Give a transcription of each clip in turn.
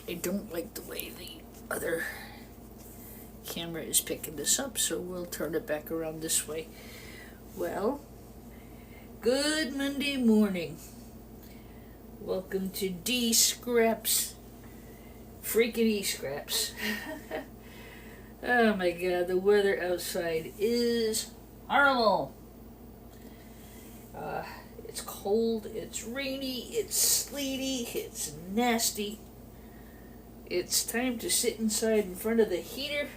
I don't like the way the other camera is picking this up, so we'll turn it back around this way. Well, good Monday morning. Welcome to Deescraps. Freaking Deescraps. Oh my god, the weather outside is horrible. It's cold, it's rainy, it's sleety, it's nasty. It's time to sit inside in front of the heater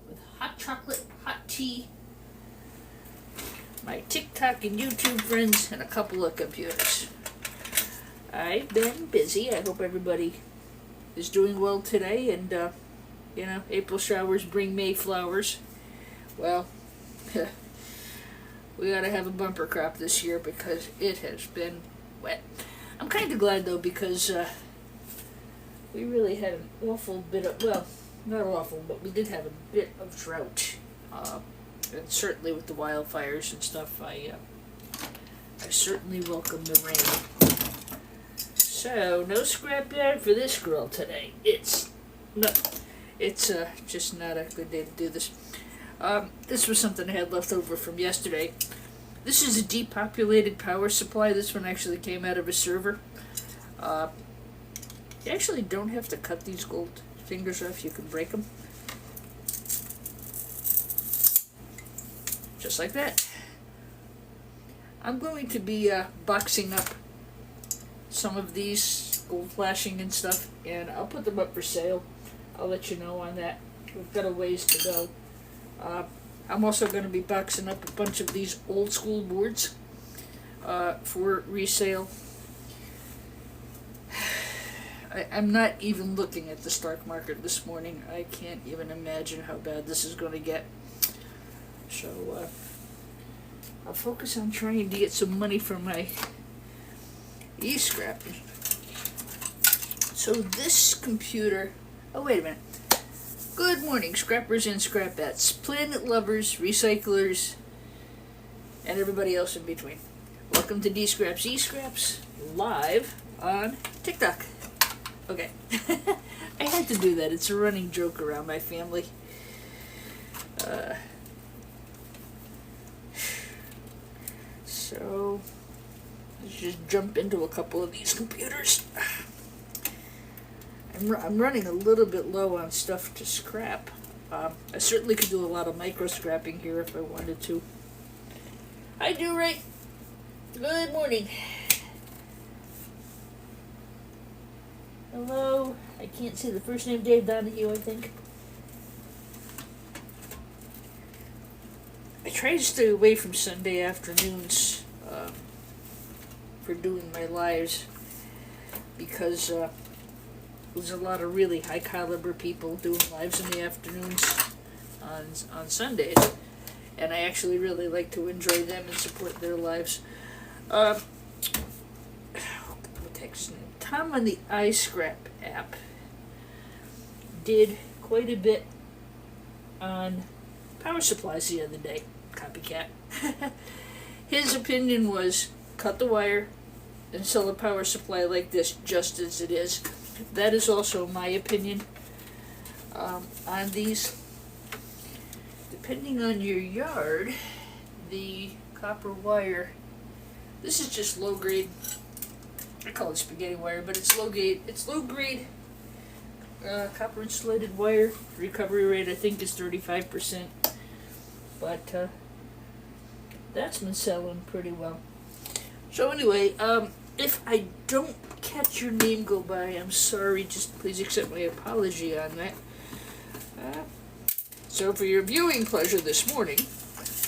with hot chocolate, hot tea, my TikTok and YouTube friends, and a couple of computers. I've been busy. I hope everybody is doing well today, and April showers bring May flowers. Well, we ought to have a bumper crop this year because it has been wet. I'm kind of glad though, because we really had an awful bit of, well, not awful, but we did have a bit of drought. And certainly with the wildfires and stuff, I certainly welcome the rain. So, no scrapyard for this girl today. It's just not a good day to do this. This was something I had left over from yesterday. This is a depopulated power supply. This one actually came out of a server. You actually don't have to cut these gold fingers off. You can break them. Just like that. I'm going to be boxing up some of these gold flashing and stuff, and I'll put them up for sale. I'll let you know on that. We've got a ways to go. I'm also going to be boxing up a bunch of these old school boards for resale. I'm not even looking at the stock market this morning. I can't even imagine how bad this is going to get. So I'll focus on trying to get some money for my e-scrapping. So this computer... Oh, wait a minute. Good morning, scrappers and scrapettes, planet lovers, recyclers, and everybody else in between. Welcome to Deescrapsescraps, live on TikTok. Okay. I had to do that. It's a running joke around my family. So, let's just jump into a couple of these computers. I'm running a little bit low on stuff to scrap. I certainly could do a lot of micro scrapping here if I wanted to. I do, right? Good morning. Hello. I can't see the first name. Dave Donahue, I think. I try to stay away from Sunday afternoons for doing my lives because there's a lot of really high caliber people doing lives in the afternoons on Sundays, and I actually really like to enjoy them and support their lives. What the heck's his name? Tom on the iScrap app did quite a bit on power supplies the other day. Copycat. His opinion was cut the wire and sell a power supply like this just as it is. That is also my opinion on these. Depending on your yard, the copper wire, this is just low grade, I call it spaghetti wire, but it's low grade copper insulated wire. Recovery rate I think is 35%, but that's been selling pretty well. So anyway, if I don't catch your name go by, I'm sorry, just please accept my apology on that. So for your viewing pleasure this morning,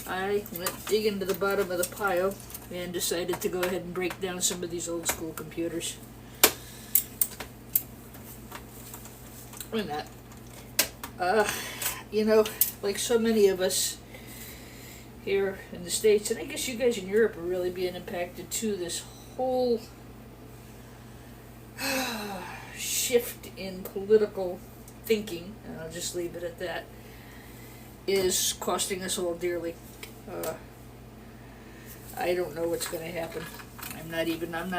I went digging to the bottom of the pile and decided to go ahead and break down some of these old school computers. And that, like so many of us here in the States, and I guess you guys in Europe are really being impacted too, this whole shift in political thinking, and I'll just leave it at that, is costing us all dearly. I don't know what's going to happen. I'm not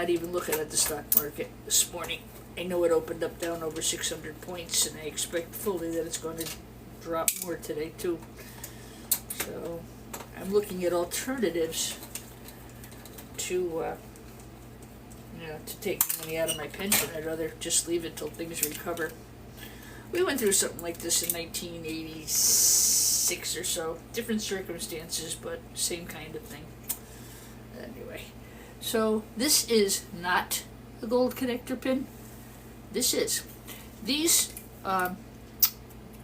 even looking at the stock market this morning. I know it opened up down over 600 points, and I expect fully that it's going to drop more today too. So I'm looking at alternatives to to take money out of my pension. I'd rather just leave it till things recover. We went through something like this in 1986 or so. Different circumstances, but same kind of thing. Anyway, so this is not a gold connector pin. This is. These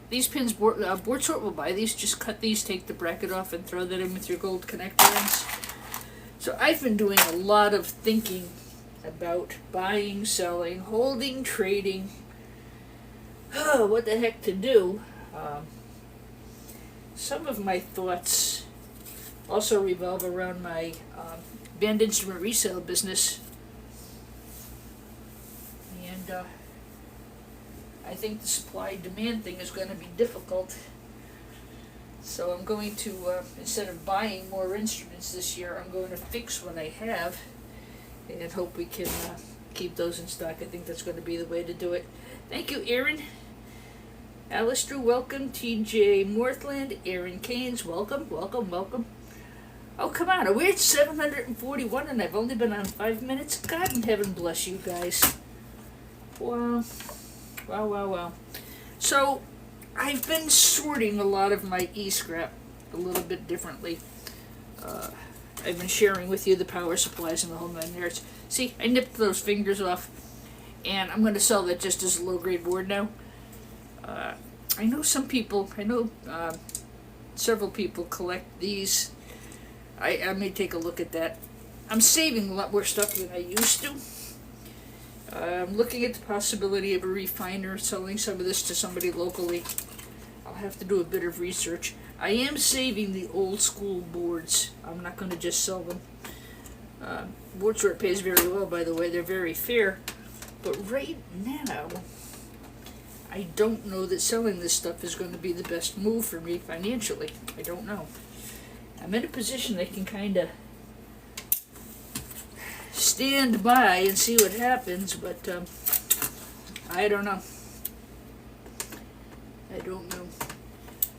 pins, board sort will buy these. Just cut these, take the bracket off, and throw that in with your gold connector ends. So I've been doing a lot of thinking about buying, selling, holding, trading. What the heck to do. Some of my thoughts also revolve around my band instrument resale business. And I think the supply-demand thing is going to be difficult. So I'm going to, instead of buying more instruments this year, I'm going to fix what I have and hope we can keep those in stock. I think that's going to be the way to do it. Thank you, Aaron. Alistair, welcome. TJ Morthland, Aaron Keynes, welcome, welcome, welcome. Oh, come on, we're at 741 and I've only been on 5 minutes? God in heaven bless you guys. Wow. Wow, wow, wow. So, I've been sorting a lot of my e-scrap a little bit differently. I've been sharing with you the power supplies and the whole 9 yards. See, I nipped those fingers off, and I'm going to sell that just as a low-grade board now. I know several people collect these. I may take a look at that. I'm saving a lot more stuff than I used to. I'm looking at the possibility of a refiner, selling some of this to somebody locally. I'll have to do a bit of research. I am saving the old school boards. I'm not going to just sell them. Board sort pays very well, by the way. They're very fair. But right now, I don't know that selling this stuff is going to be the best move for me financially. I don't know. I'm in a position I can kind of stand by and see what happens, but I don't know. I don't know.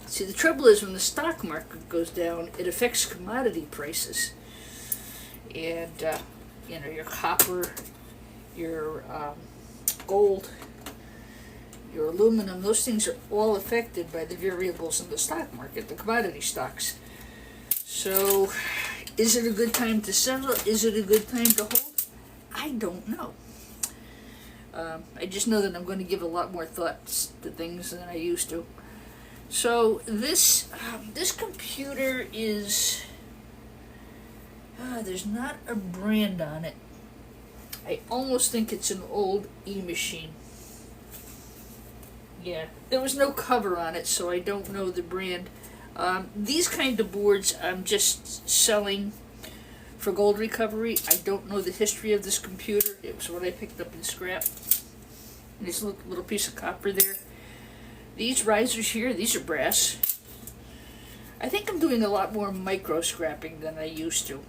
See, the trouble is when the stock market goes down, it affects commodity prices. And, your copper, your gold, your aluminum, those things are all affected by the variables in the stock market, the commodity stocks. So, is it a good time to sell? Is it a good time to hold? I don't know. I just know that I'm going to give a lot more thoughts to things than I used to. So this computer is, there's not a brand on it. I almost think it's an old e-machine. Yeah, there was no cover on it, so I don't know the brand. These kind of boards I'm just selling for gold recovery. I don't know the history of this computer. It was what I picked up in scrap. And this little piece of copper there. These risers here, these are brass. I think I'm doing a lot more micro scrapping than I used to.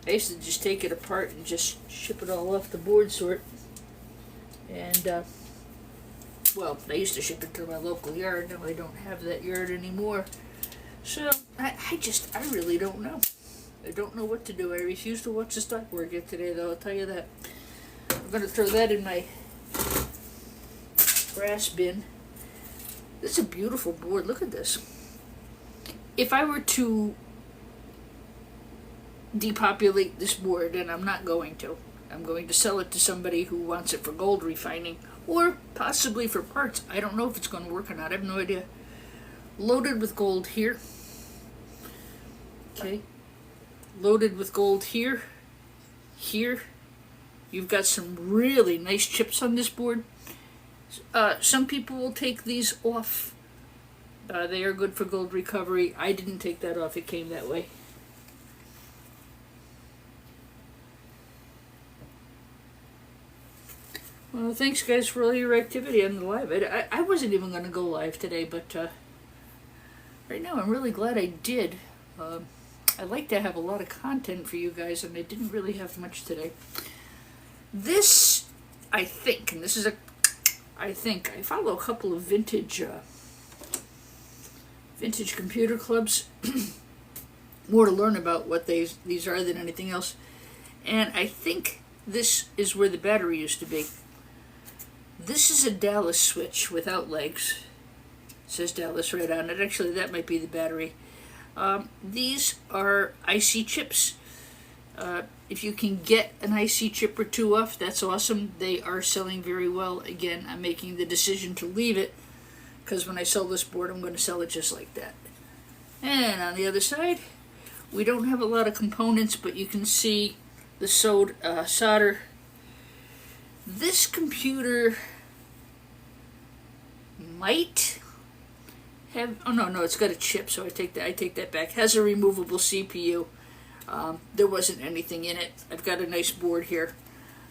I used to just take it apart and just ship it all off the board sort. And, well, I used to ship it to my local yard. Now I don't have that yard anymore. So, I really don't know. I don't know what to do. I refuse to watch the stock market today, though, I'll tell you that. I'm going to throw that in my brass bin. This is a beautiful board. Look at this. If I were to depopulate this board, and I'm not going to, I'm going to sell it to somebody who wants it for gold refining, or possibly for parts. I don't know if it's going to work or not. I have no idea. Loaded with gold here. Okay. Loaded with gold here. Here. You've got some really nice chips on this board. Some people will take these off. They are good for gold recovery. I didn't take that off. It came that way. Well, thanks guys for all your activity on the live. I wasn't even going to go live today, but right now I'm really glad I did. I like to have a lot of content for you guys, and I didn't really have much today. This, I think, and this is I follow a couple of vintage computer clubs. More to learn about what these are than anything else. And I think this is where the battery used to be. This is a Dallas switch without legs. It says Dallas right on it. Actually, that might be the battery. These are IC chips. If you can get an IC chip or two off, that's awesome. They are selling very well. Again, I'm making the decision to leave it, because when I sell this board, I'm going to sell it just like that. And on the other side, we don't have a lot of components, but you can see the solder. This computer might have, oh no, it's got a chip, so I take that back. Has a removable CPU. There wasn't anything in it. I've got a nice board here,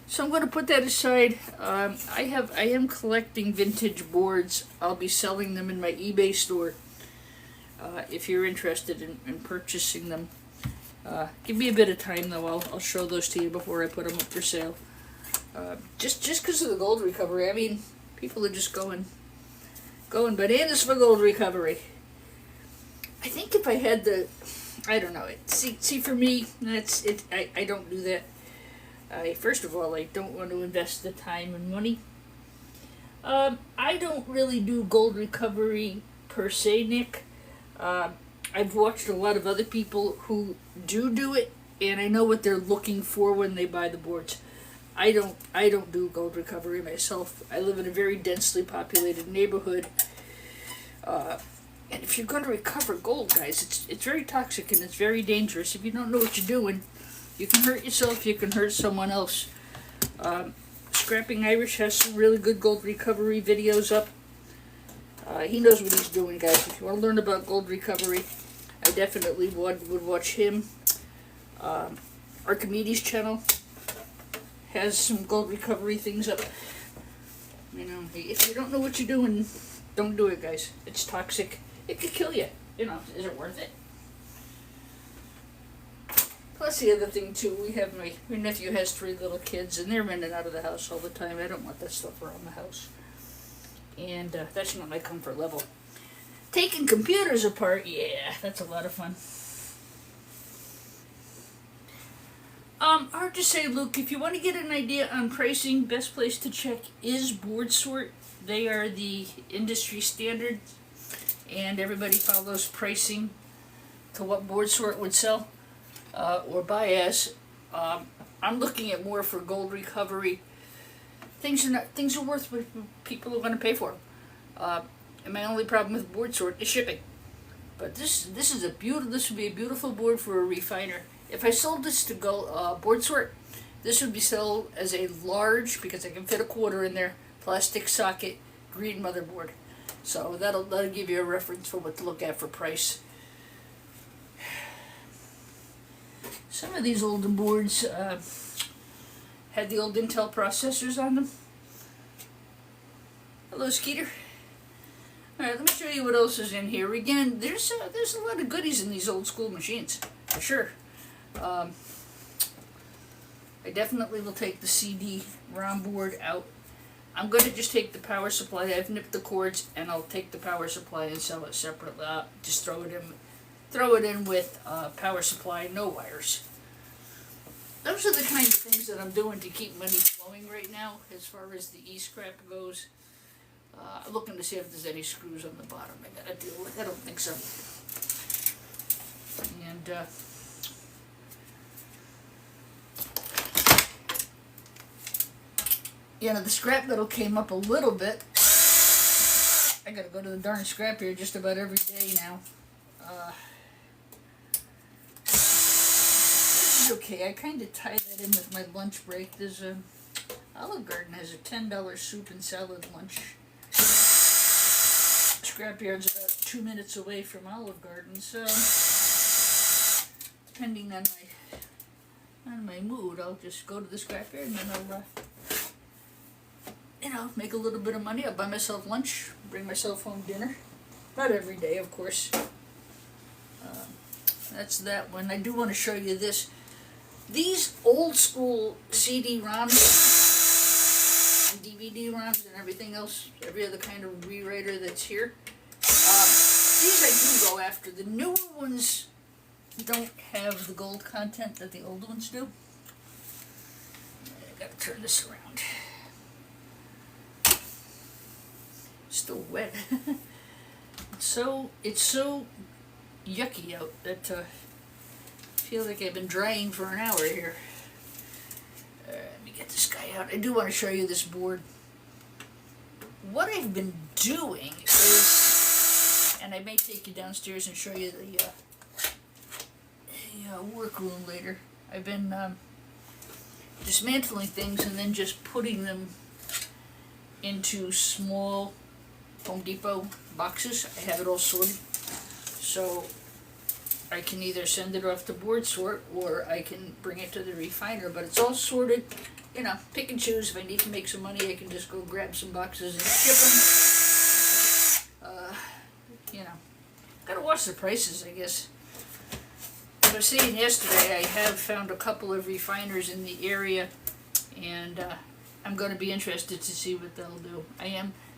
so I'm going to put that aside. I am collecting vintage boards. I'll be selling them in my eBay store. If you're interested in purchasing them, give me a bit of time though. I'll show those to you before I put them up for sale. Just because of the gold recovery. I mean, people are just going bananas for gold recovery. I think if I had I don't know. See, for me, that's it. I don't do that. First of all, I don't want to invest the time and money. I don't really do gold recovery per se, Nick. I've watched a lot of other people who do it, and I know what they're looking for when they buy the boards. I don't do gold recovery myself. I live in a very densely populated neighborhood. And if you're going to recover gold, guys, it's very toxic and it's very dangerous. If you don't know what you're doing, you can hurt yourself, you can hurt someone else. Scrapping Irish has some really good gold recovery videos up. He knows what he's doing, guys. If you want to learn about gold recovery, I definitely would watch him. Archimedes' channel has some gold recovery things up. You know, if you don't know what you're doing, don't do it, guys. It's toxic. It could kill you. You know, is it worth it? Plus the other thing too, we have my nephew has 3 little kids, and they're in and out of the house all the time. I don't want that stuff around the house. And that's not my comfort level. Taking computers apart, yeah, that's a lot of fun. Hard to say, Luke. If you want to get an idea on pricing, best place to check is BoardSort. They are the industry standard, and everybody follows pricing to what BoardSort would sell or buy as. I'm looking at more for gold recovery. Things are worth what people are going to pay for. And my only problem with BoardSort is shipping. But this is a beautiful. This would be a beautiful board for a refiner. If I sold this to BoardSort, this would be sold as a large, because I can fit a quarter in there, plastic socket, green motherboard. So that'll give you a reference for what to look at for price. Some of these older boards had the old Intel processors on them. Hello, Skeeter. Alright, let me show you what else is in here. Again, there's a lot of goodies in these old school machines, for sure. I definitely will take the CD-ROM board out. I'm going to just take the power supply. I've nipped the cords, and I'll take the power supply and sell it separately. Just throw it in with power supply, no wires. Those are the kind of things that I'm doing to keep money flowing right now, as far as the e-scrap goes. I'm looking to see if there's any screws on the bottom I gotta deal with. I don't think so. And the scrap metal came up a little bit. I gotta go to the darn scrap here just about every day now. This is okay. I kind of tie that in with my lunch break. There's Olive Garden has a $10 soup and salad lunch. Scrapyard's about 2 minutes away from Olive Garden, so depending on my mood, I'll just go to the scrapyard and then I'll make a little bit of money. I'll buy myself lunch, bring myself home dinner. Not every day, of course. that's that one. I do want to show you this. These old school CD-ROMs and DVD-ROMs and everything else, every other kind of rewriter that's here, these I do go after. The newer ones don't have the gold content that the old ones do. I gotta turn this around. Still wet. It's so yucky out that I feel like I've been drying for an hour here. Let me get this guy out. I do want to show you this board. What I've been doing is, and I may take you downstairs and show you the workroom later. I've been dismantling things and then just putting them into small Home Depot boxes. I have it all sorted, so I can either send it off to board sort or I can bring it to the refiner, but it's all sorted. You know, pick and choose. If I need to make some money, I can just go grab some boxes and ship them. You know, gotta watch the prices, I guess. As I was saying yesterday, I have found a couple of refiners in the area, and I'm going to be interested to see what they'll do.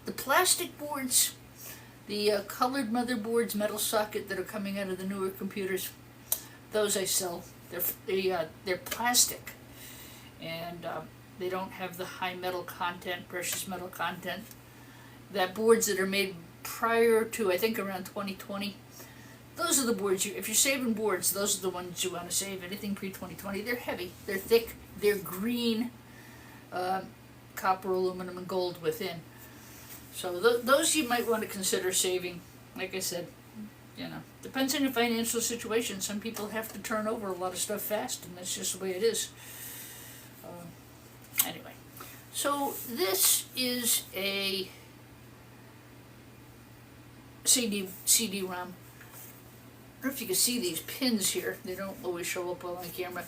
The plastic boards, the colored motherboards, metal socket that are coming out of the newer computers, those I sell. They're plastic, and they don't have the high metal content, precious metal content. That boards that are made prior to, I think, around 2020, those are the boards if you're saving boards, those are the ones you want to save. Anything pre-2020, they're heavy, they're thick, they're green, copper, aluminum, and gold within. So those you might want to consider saving. Like I said, you know, depends on your financial situation. Some people have to turn over a lot of stuff fast, and that's just the way it is. Anyway, so this is a CD-ROM. I don't know if you can see these pins here. They don't always show up well on camera.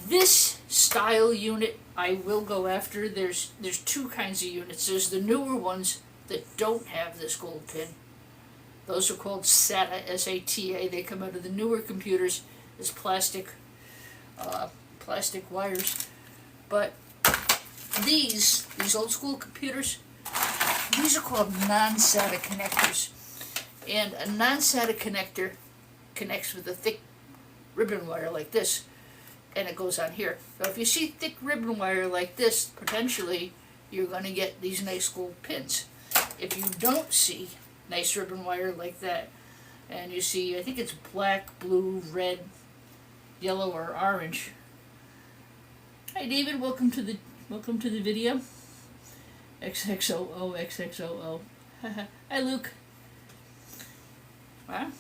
This style unit I will go after. There's two kinds of units. There's the newer ones that don't have this gold pin. Those are called SATA, S-A-T-A. They come out of the newer computers as plastic wires. But these old school computers, these are called non-SATA connectors. And a non-SATA connector connects with a thick ribbon wire like this, and it goes on here. So if you see thick ribbon wire like this, potentially you're going to get these nice gold pins. If you don't see nice ribbon wire like that, and you see, I think it's black, blue, red, yellow, or orange. Hi David, welcome to the video. XXOO, XXOO. Hi Luke. Wow.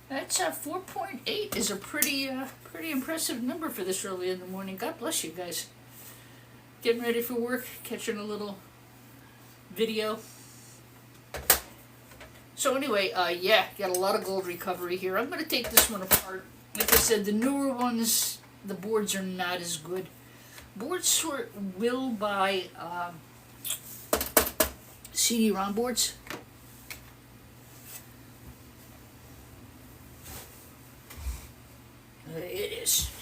That's 4.8 is a pretty impressive number for this early in the morning. God bless you guys. Getting ready for work, catching a little video. So anyway, yeah, got a lot of gold recovery here. I'm going to take this one apart. Like I said, the newer ones, the boards are not as good. Board sort will buy CD-ROM boards.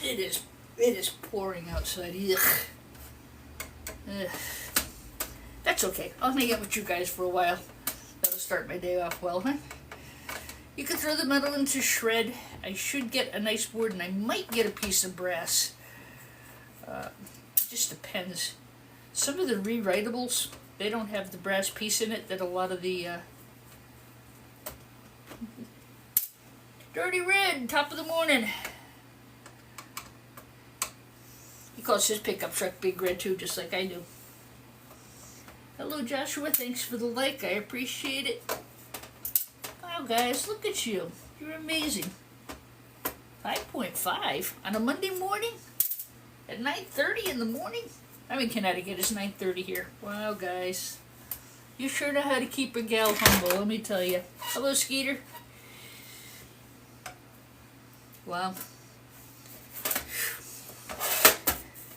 It is pouring outside. Ugh. That's okay. I'll hang out with you guys for a while. That'll start my day off well, huh? You can throw the metal into shred. I should get a nice board, and I might get a piece of brass. Just depends. Some of the rewritables, they don't have the brass piece in it that a lot of the Dirty Red, top of the morning. He calls his pickup truck Big Red too, just like I do. Hello Joshua, thanks for the like, I appreciate it. Wow guys, look at you. You're amazing. 5.5 on a Monday morning? At 9:30 in the morning? I'm in Connecticut, it's 9:30 here. Wow guys. You sure know how to keep a gal humble, let me tell you. Hello Skeeter. Wow.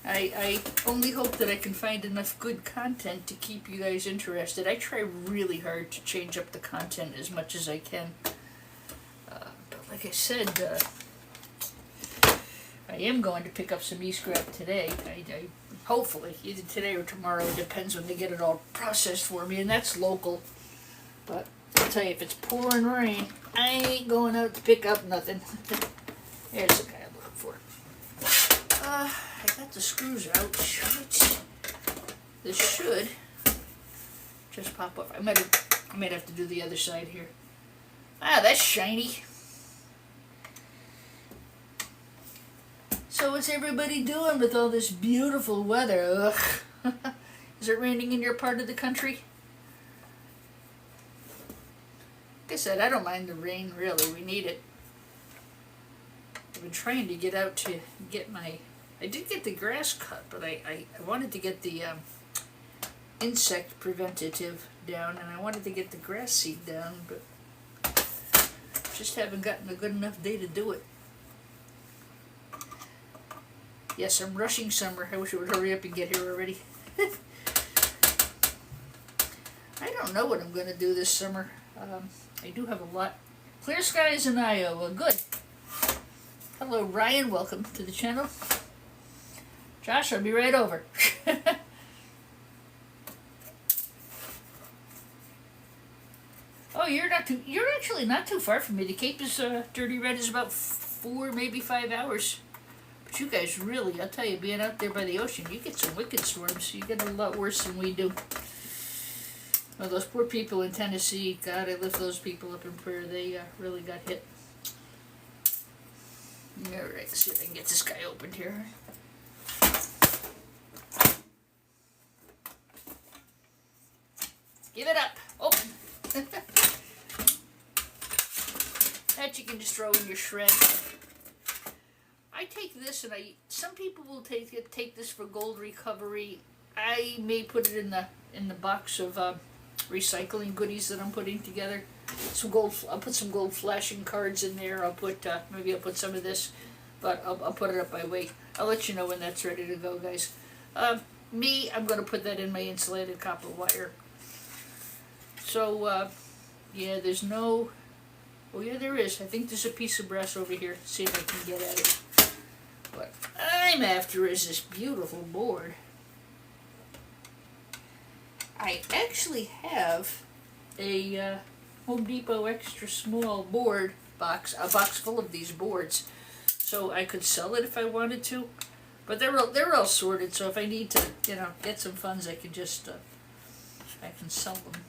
I only hope that I can find enough good content to keep you guys interested. I try really hard to change up the content as much as I can. But like I said, I am going to pick up some e-scrap today. I hopefully either today or tomorrow. It depends when they get it all processed for me, and that's local. But I'll tell you, if it's pouring rain, I ain't going out to pick up nothing. There's the guy I'm looking for. I got the screws out. This should just pop up. I might have to do the other side here. Ah, that's shiny. So what's everybody doing with all this beautiful weather? Ugh. Is it raining in your part of the country? Like I said, I don't mind the rain, really. We need it. I've been trying to get out to get my... I did get the grass cut, but I wanted to get the insect preventative down, and I wanted to get the grass seed down, but just haven't gotten a good enough day to do it. Yes, I'm rushing summer. I wish it would hurry up and get here already. I don't know what I'm going to do this summer. I do have a lot. Clear skies in Iowa. Good. Hello, Ryan. Welcome to the channel. Josh, I'll be right over. Oh, you're actually not too far from me. The Cape is Dirty Red is about 4, maybe 5 hours. But you guys really, I'll tell you, being out there by the ocean, you get some wicked storms. You get a lot worse than we do. Well, those poor people in Tennessee, God, I lift those people up in prayer. They really got hit. Alright, see if I can get this guy opened here. Give it up. Open. That you can just throw in your shred. I take this, and some people will take this for gold recovery. I may put it in the box of recycling goodies that I'm putting together. Some gold. I'll put some gold flashing cards in there. I'll put maybe I'll put some of this, but I'll put it up by weight. I'll let you know when that's ready to go, guys. I'm going to put that in my insulated copper wire. So yeah, there's no. Oh yeah, there is. I think there's a piece of brass over here. See if I can get at it. What I'm after is this beautiful board. I actually have a Home Depot extra small board box, a box full of these boards, so I could sell it if I wanted to. But they're all sorted, so if I need to, get some funds, I can just I can sell them.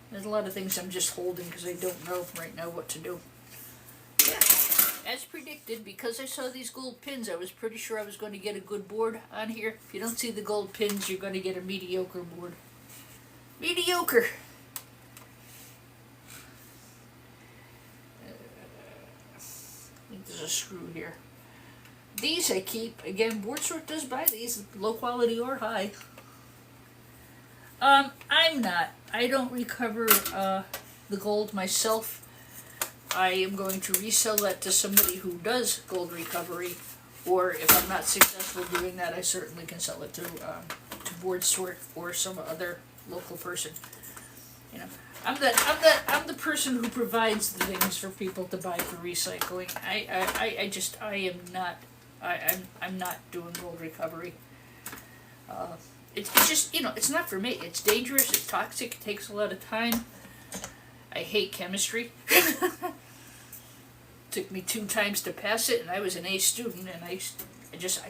There's a lot of things I'm just holding because I don't know right now what to do. Yeah, as predicted, because I saw these gold pins, I was pretty sure I was going to get a good board on here. If you don't see the gold pins, you're going to get a mediocre board. Mediocre. I think there's a screw here. These I keep. Again, Board Sort does buy these, low quality or high. I'm not. I don't recover the gold myself. I am going to resell that to somebody who does gold recovery, or if I'm not successful doing that, I certainly can sell it to Board Sort or some other local person. I'm the person who provides the things for people to buy for recycling. I'm not doing gold recovery. It's just, it's not for me. It's dangerous, it's toxic, it takes a lot of time. I hate chemistry. Took me 2 times to pass it, and I was an A student, and I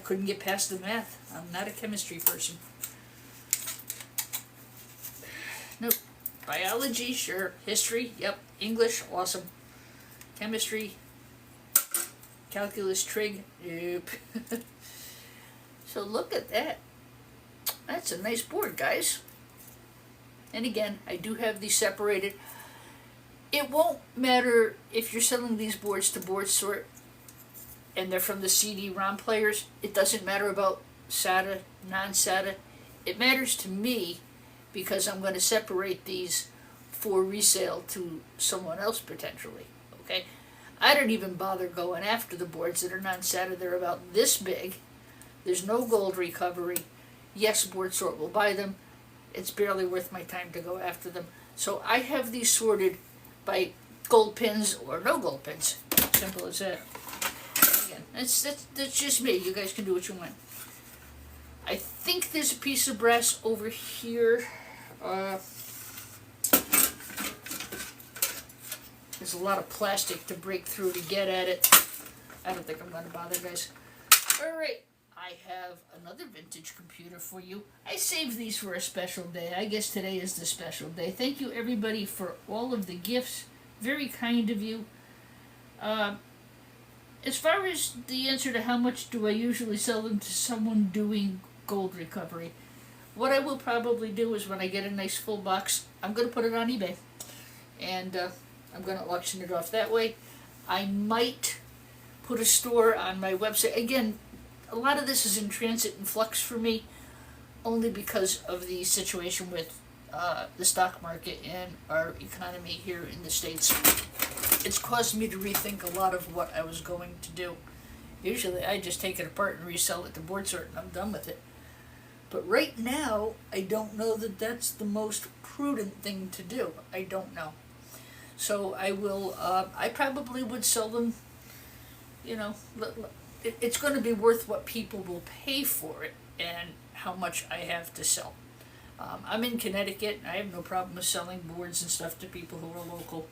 couldn't get past the math. I'm not a chemistry person. Nope. Biology, sure. History, yep. English, awesome. Chemistry, calculus, trig, nope. So look at that. That's a nice board, guys. And again, I do have these separated. It won't matter if you're selling these boards to Board Sort and they're from the CD-ROM players. It doesn't matter about SATA, non-SATA. It matters to me because I'm going to separate these for resale to someone else potentially. Okay? I don't even bother going after the boards that are non-SATA. They're about this big. There's no gold recovery. Yes, Board Sort will buy them. It's barely worth my time to go after them. So I have these sorted by gold pins or no gold pins. Simple as that. Again, that's just me. You guys can do what you want. I think there's a piece of brass over here. There's a lot of plastic to break through to get at it. I don't think I'm going to bother, guys. Alright, I have another vintage computer for you. I saved these for a special day. I guess today is the special day. Thank you, everybody, for all of the gifts. Very kind of you. As far as the answer to how much do I usually sell them to someone doing gold recovery, what I will probably do is when I get a nice full box, I'm going to put it on eBay. And I'm going to auction it off that way. I might put a store on my website. Again, a lot of this is in transit and flux for me, only because of the situation with the stock market and our economy here in the States. It's caused me to rethink a lot of what I was going to do. Usually I just take it apart and resell it to board sort and I'm done with it. But right now, I don't know that that's the most prudent thing to do. I don't know. So I will, I probably would sell them, you know, it's going to be worth what people will pay for it and how much I have to sell. I'm in Connecticut, and I have no problem with selling boards and stuff to people who are local.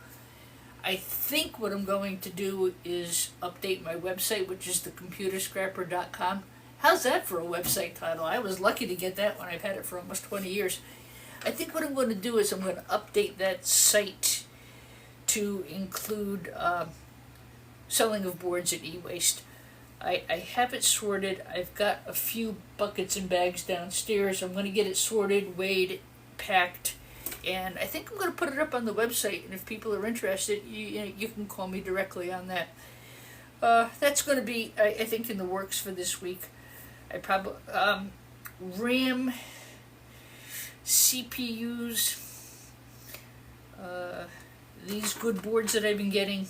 I think what I'm going to do is update my website, which is thecomputerscrapper.com. How's that for a website title? I was lucky to get that when I've had it for almost 20 years. I think what I'm going to do is I'm going to update that site to include selling of boards at e-waste. I have it sorted. I've got a few buckets and bags downstairs. I'm going to get it sorted, weighed, packed, and I think I'm going to put it up on the website, and if people are interested, you can call me directly on that. That's going to be, I think, in the works for this week. I probably, RAM, CPUs, these good boards that I've been getting,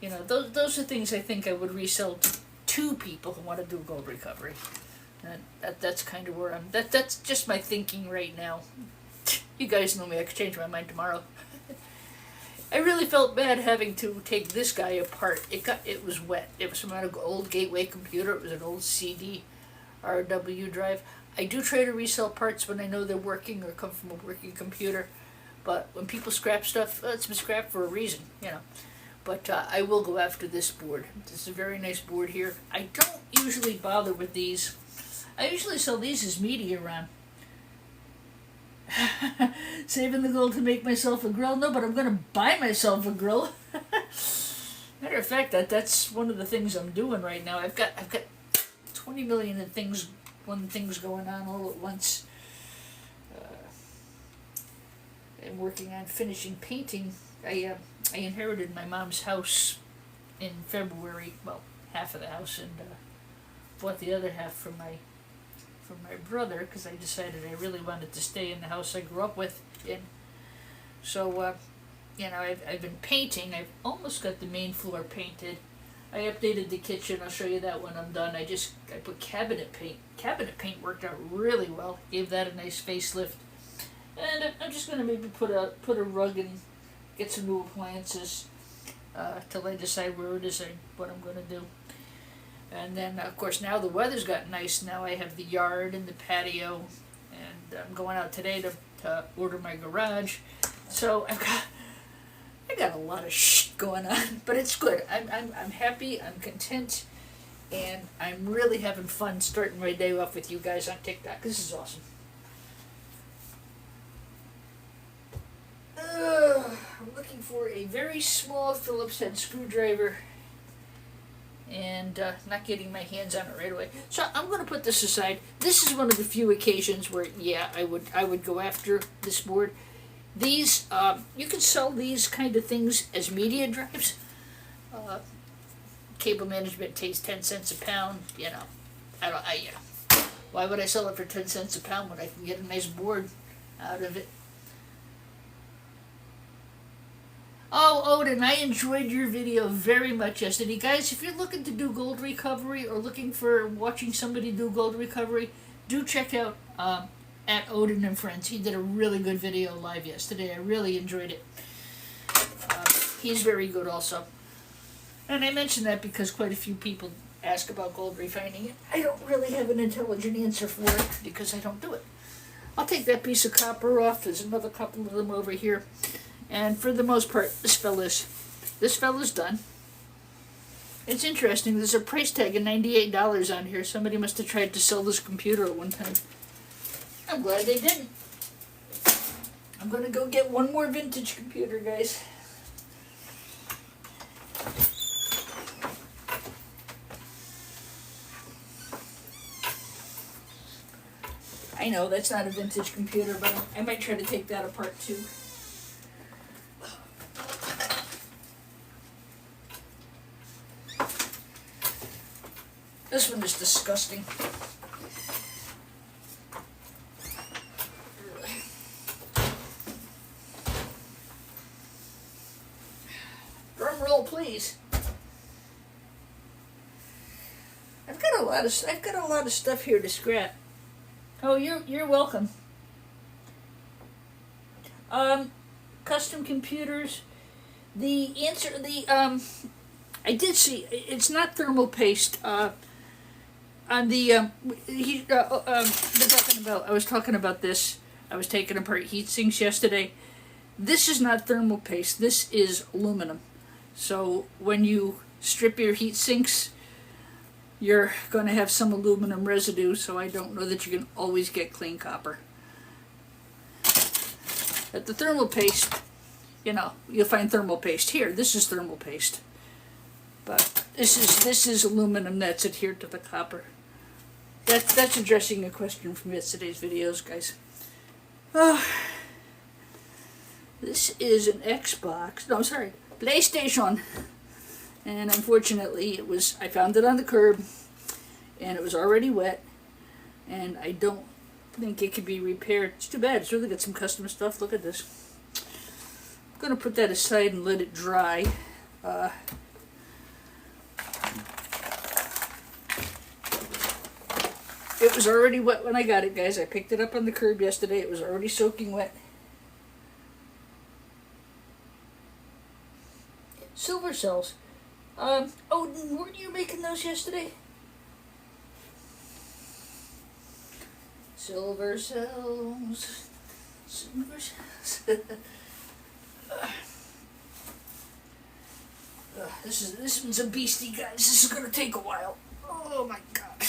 you know, those are things I think I would resell to people who want to do gold recovery. And that's kind of where that's just my thinking right now. You guys know me, I could change my mind tomorrow. I really felt bad having to take this guy apart. It was wet. It was from an old Gateway computer. It was an old CD RW drive. I do try to resell parts when I know they're working or come from a working computer. But when people scrap stuff, it's been scrapped for a reason, you know. But I will go after this board. This is a very nice board here. I don't usually bother with these. I usually sell these as media RAM. Saving the gold to make myself a grill? No, but I'm going to buy myself a grill. Matter of fact, that's one of the things I'm doing right now. I've got 20 million things going on all at once. I'm working on finishing painting. I inherited my mom's house in February. Well, half of the house, and bought the other half from my brother because I decided I really wanted to stay in the house I grew up with. So, you know, I've been painting. I've almost got the main floor painted. I updated the kitchen. I'll show you that when I'm done. I put cabinet paint. Cabinet paint worked out really well. Gave that a nice facelift. And I'm just going to maybe put a rug and get some new appliances till I decide where it is and what I'm going to do. And then, of course, now the weather's gotten nice. Now I have the yard and the patio, and I'm going out today to order my garage. So I got a lot of shit going on, but it's good. I'm happy. I'm content, and I'm really having fun starting my day off with you guys on TikTok. This is awesome. I'm looking for a very small Phillips head screwdriver, and not getting my hands on it right away. So I'm going to put this aside. This is one of the few occasions where, yeah, I would go after this board. These, you can sell these kind of things as media drives. Cable management takes 10 cents a pound. You know, why would I sell it for 10 cents a pound when I can get a nice board out of it? Oh, Odin, I enjoyed your video very much yesterday. Guys, if you're looking to do gold recovery or looking for watching somebody do gold recovery, do check out at Odin and Friends. He did a really good video live yesterday. I really enjoyed it. He's very good also. And I mention that because quite a few people ask about gold refining. I don't really have an intelligent answer for it because I don't do it. I'll take that piece of copper off. There's another couple of them over here. And for the most part, this fella's done. It's interesting. There's a price tag of $98 on here. Somebody must have tried to sell this computer at one time. I'm glad they didn't. I'm going to go get one more vintage computer, guys. I know that's not a vintage computer, but I might try to take that apart too. This one is disgusting. Drum roll, please. I've got a lot of stuff here to scrap. Oh, you're welcome. Custom computers. The answer, I did see it's not thermal paste. On the I was talking about this. I was taking apart heat sinks yesterday. This is not thermal paste. This is aluminum. So when you strip your heat sinks, you're going to have some aluminum residue, so I don't know that you can always get clean copper. At the thermal paste, you know, you'll find thermal paste here. This is thermal paste. But this is aluminum that's adhered to the copper. That's addressing a question from yesterday's videos, guys. This is an Xbox. No, I'm sorry, PlayStation. And unfortunately, I found it on the curb, and it was already wet, and I don't think it could be repaired. It's too bad. It's really got some custom stuff. Look at this. I'm going to put that aside and let it dry. It was already wet when I got it, guys. I picked it up on the curb yesterday. It was already soaking wet. Silver cells. Oh, weren't you making those yesterday? Silver cells. Silver cells. This one's a beastie, guys. This is gonna take a while. Oh my god.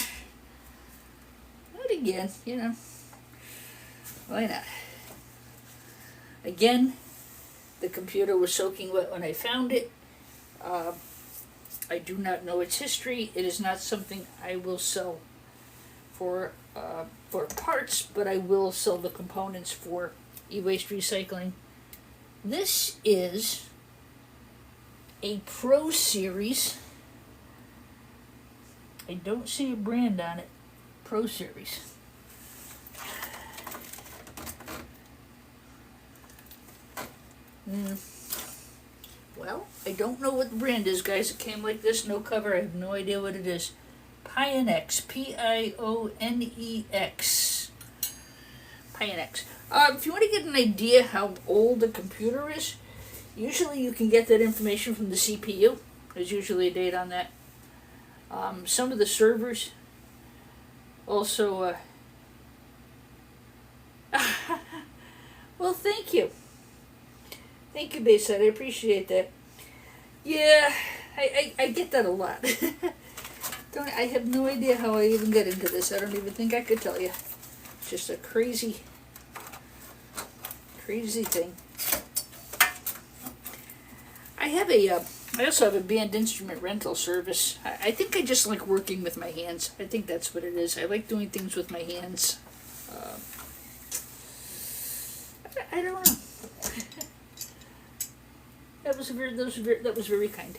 Not again, you know. Why not? Again, the computer was soaking wet when I found it. I do not know its history. It is not something I will sell for parts, but I will sell the components for e-waste recycling. This is a Pro Series. I don't see a brand on it. Pro Series. Well, I don't know what the brand is, guys. It came like this, no cover. I have no idea what it is. Pionex. Pionex. Pionex. If you want to get an idea how old a computer is, usually you can get that information from the CPU. There's usually a date on that. Some of the servers also... Well, thank you. Thank you, Bayside. I appreciate that. Yeah, I get that a lot. I have no idea how I even got into this. I don't even think I could tell you. It's just a crazy thing. I also have a band instrument rental service. I think I just like working with my hands. I think that's what it is. I like doing things with my hands. I don't know. That was very kind.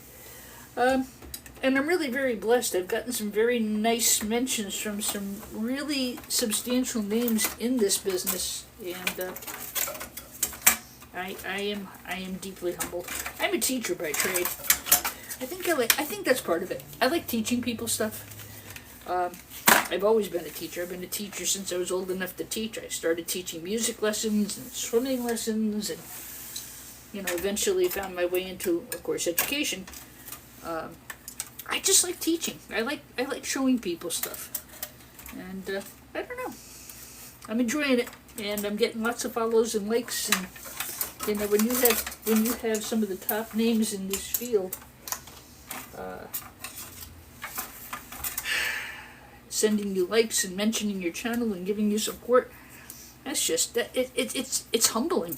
And I'm really very blessed. I've gotten some very nice mentions from some really substantial names in this business, and I am deeply humbled. I'm a teacher by trade. I think that's part of it. I like teaching people stuff. I've always been a teacher. I've been a teacher since I was old enough to teach. I started teaching music lessons and swimming lessons, and eventually found my way into, of course, education. I just like teaching. I like showing people stuff, and I don't know. I'm enjoying it, and I'm getting lots of follows and likes, and you know, when you have some of the top names in this field sending you likes and mentioning your channel and giving you support, that's just that it's humbling.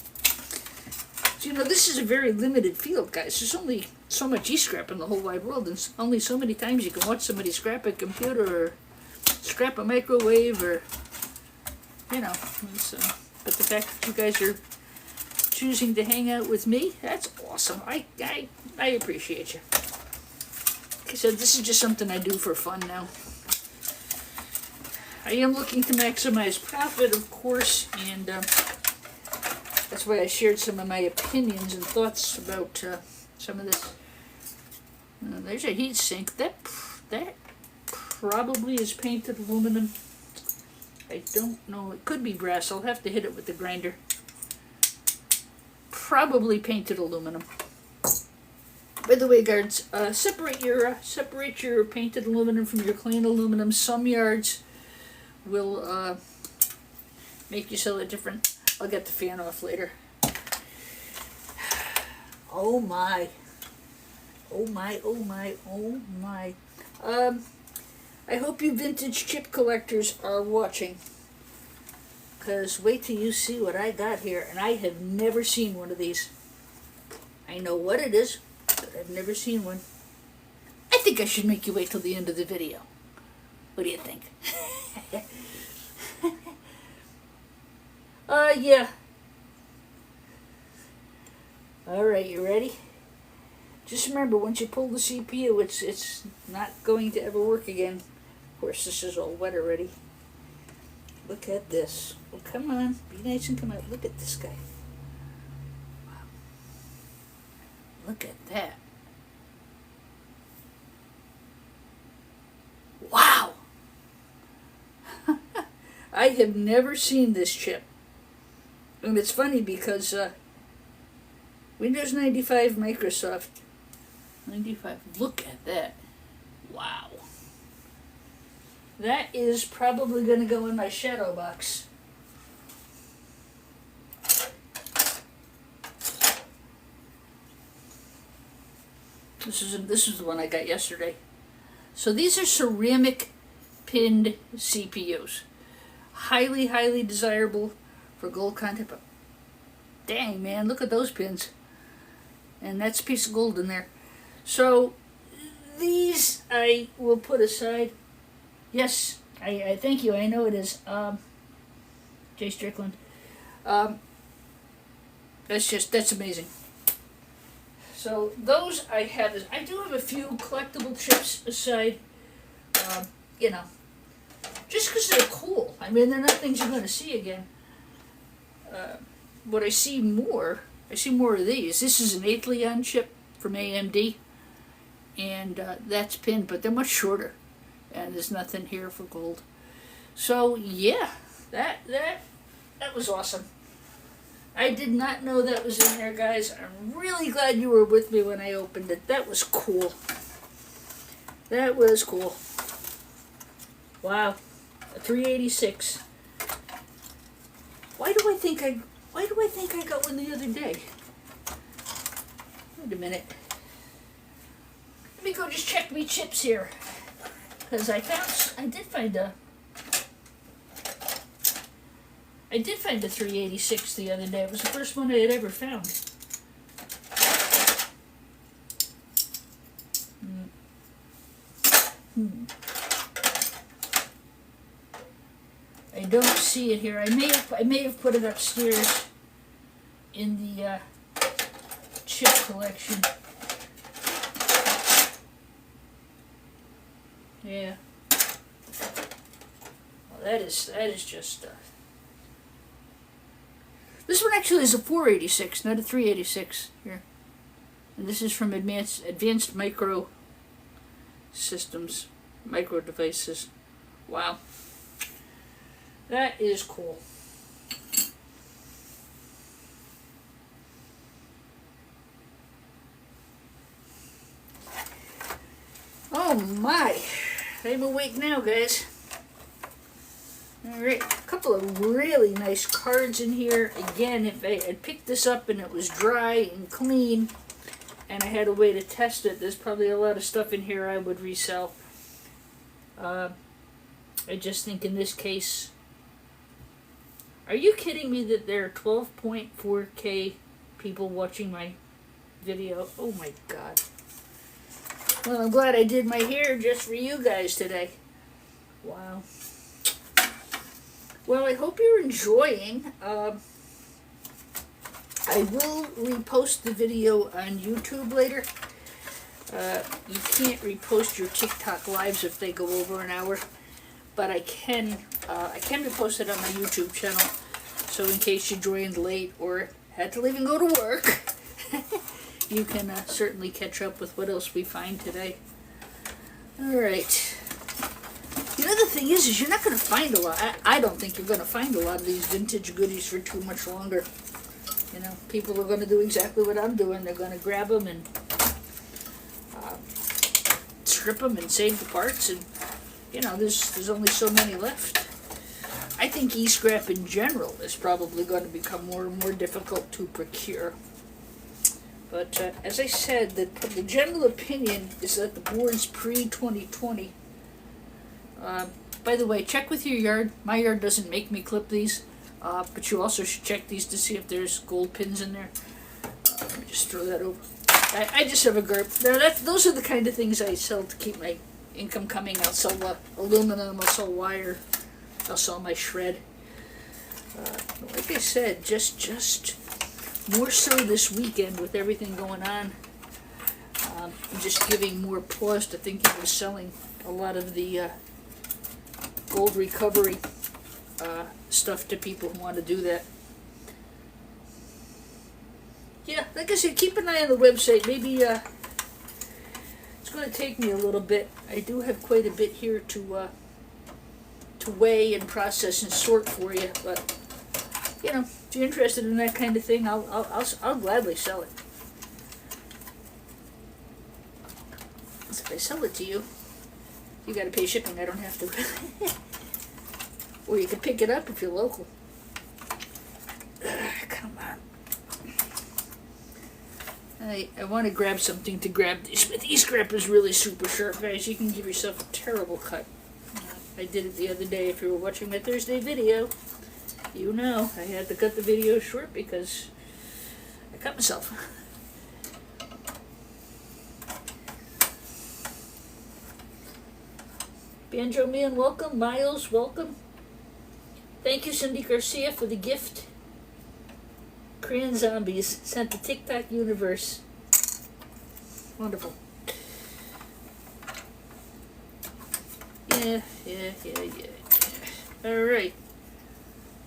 So, you know, this is a very limited field, guys. There's only so much e-scrap in the whole wide world, and only so many times you can watch somebody scrap a computer or scrap a microwave, or you know. But the fact that you guys are choosing to hang out with me, that's awesome. I appreciate you. Like I said, this is just something I do for fun now. I am looking to maximize profit, of course, and that's why I shared some of my opinions and thoughts about some of this. There's a heat sink. That probably is painted aluminum. I don't know. It could be brass. I'll have to hit it with the grinder. Probably painted aluminum. By the way, guards, separate your painted aluminum from your clean aluminum. Some yards will make you sell it different. I'll get the fan off later. Oh my. Oh my, oh my, oh my. I hope you vintage chip collectors are watching, because wait till you see what I got here, and I have never seen one of these. I know what it is, but I've never seen one. I think I should make you wait till the end of the video. What do you think? Yeah. Alright, you ready? Just remember, once you pull the CPU, it's not going to ever work again. Of course, this is all wet already. Look at this. Well, come on. Be nice and come out. Look at this guy. Wow. Look at that. Wow! I have never seen this chip. And it's funny because Windows 95, Microsoft 95. Look at that. Wow. That is probably going to go in my shadow box. This is the one I got yesterday. So these are ceramic pinned CPUs. Highly, highly desirable for gold content. But dang, man, look at those pins. And that's a piece of gold in there. So these I will put aside. Yes, I thank you. I know it is. Jay Strickland. That's amazing. So those I have. I do have a few collectible chips aside. You know, just because they're cool. I mean, they're not things you're going to see again. What I see more of these. This is an 8th Leon chip from AMD, and that's pinned, but they're much shorter, and there's nothing here for gold. So yeah, that was awesome. I did not know that was in there, guys. I'm really glad you were with me when I opened it. That was cool. That was cool. Wow, a 386. Why do I think I got one the other day? Wait a minute. Let me go just check me chips here, because I did find a 386 the other day. It was the first one I had ever found. I don't see it here. I may have put it upstairs in the chip collection. Yeah. Well, that is just. This one actually is a 486, not a 386 here. And this is from Advanced Micro Systems, Micro Devices. Wow. That is cool. Oh my, I'm awake now, guys. Alright, a couple of really nice cards in here. Again, if I had picked this up and it was dry and clean and I had a way to test it, there's probably a lot of stuff in here I would resell. I just think in this case, are you kidding me that there are 12.4K people watching my video? Oh my god. Well, I'm glad I did my hair just for you guys today. Wow. Well, I hope you're enjoying. I will repost the video on YouTube later. You can't repost your TikTok lives if they go over an hour, but I can repost it on my YouTube channel. So in case you joined late or had to leave and go to work, you can certainly catch up with what else we find today. All right. The other thing is you're not going to find a lot. I don't think you're going to find a lot of these vintage goodies for too much longer. You know, people are going to do exactly what I'm doing. They're going to grab them and strip them and save the parts. And, you know, there's only so many left. I think e-scrap in general is probably going to become more and more difficult to procure. But as I said, the general opinion is that the board's pre-2020. By the way, check with your yard. My yard doesn't make me clip these, but you also should check these to see if there's gold pins in there. Let me just throw that over. I just have a GURP. Those are the kind of things I sell to keep my income coming. I'll sell aluminum, I'll sell wire, I'll sell my shred. Like I said, just more so this weekend with everything going on. I'm just giving more pause to thinking of selling a lot of the gold recovery stuff to people who want to do that. Yeah, like I said, keep an eye on the website. Maybe it's going to take me a little bit. I do have quite a bit here to weigh and process and sort for you. But you know, if you're interested in that kind of thing, I'll gladly sell it. So if I sell it to you, you got to pay shipping. I don't have to. Or you can pick it up if you're local. Come on. I want to grab something to grab these, but e-scrap is really super sharp, guys. You can give yourself a terrible cut. I did it the other day. If you were watching my Thursday video, you know I had to cut the video short because I cut myself. Banjo Man, welcome. Miles, welcome. Thank you, Cindy Garcia, for the gift. Korean Zombies sent the TikTok universe. Wonderful. Yeah. All right.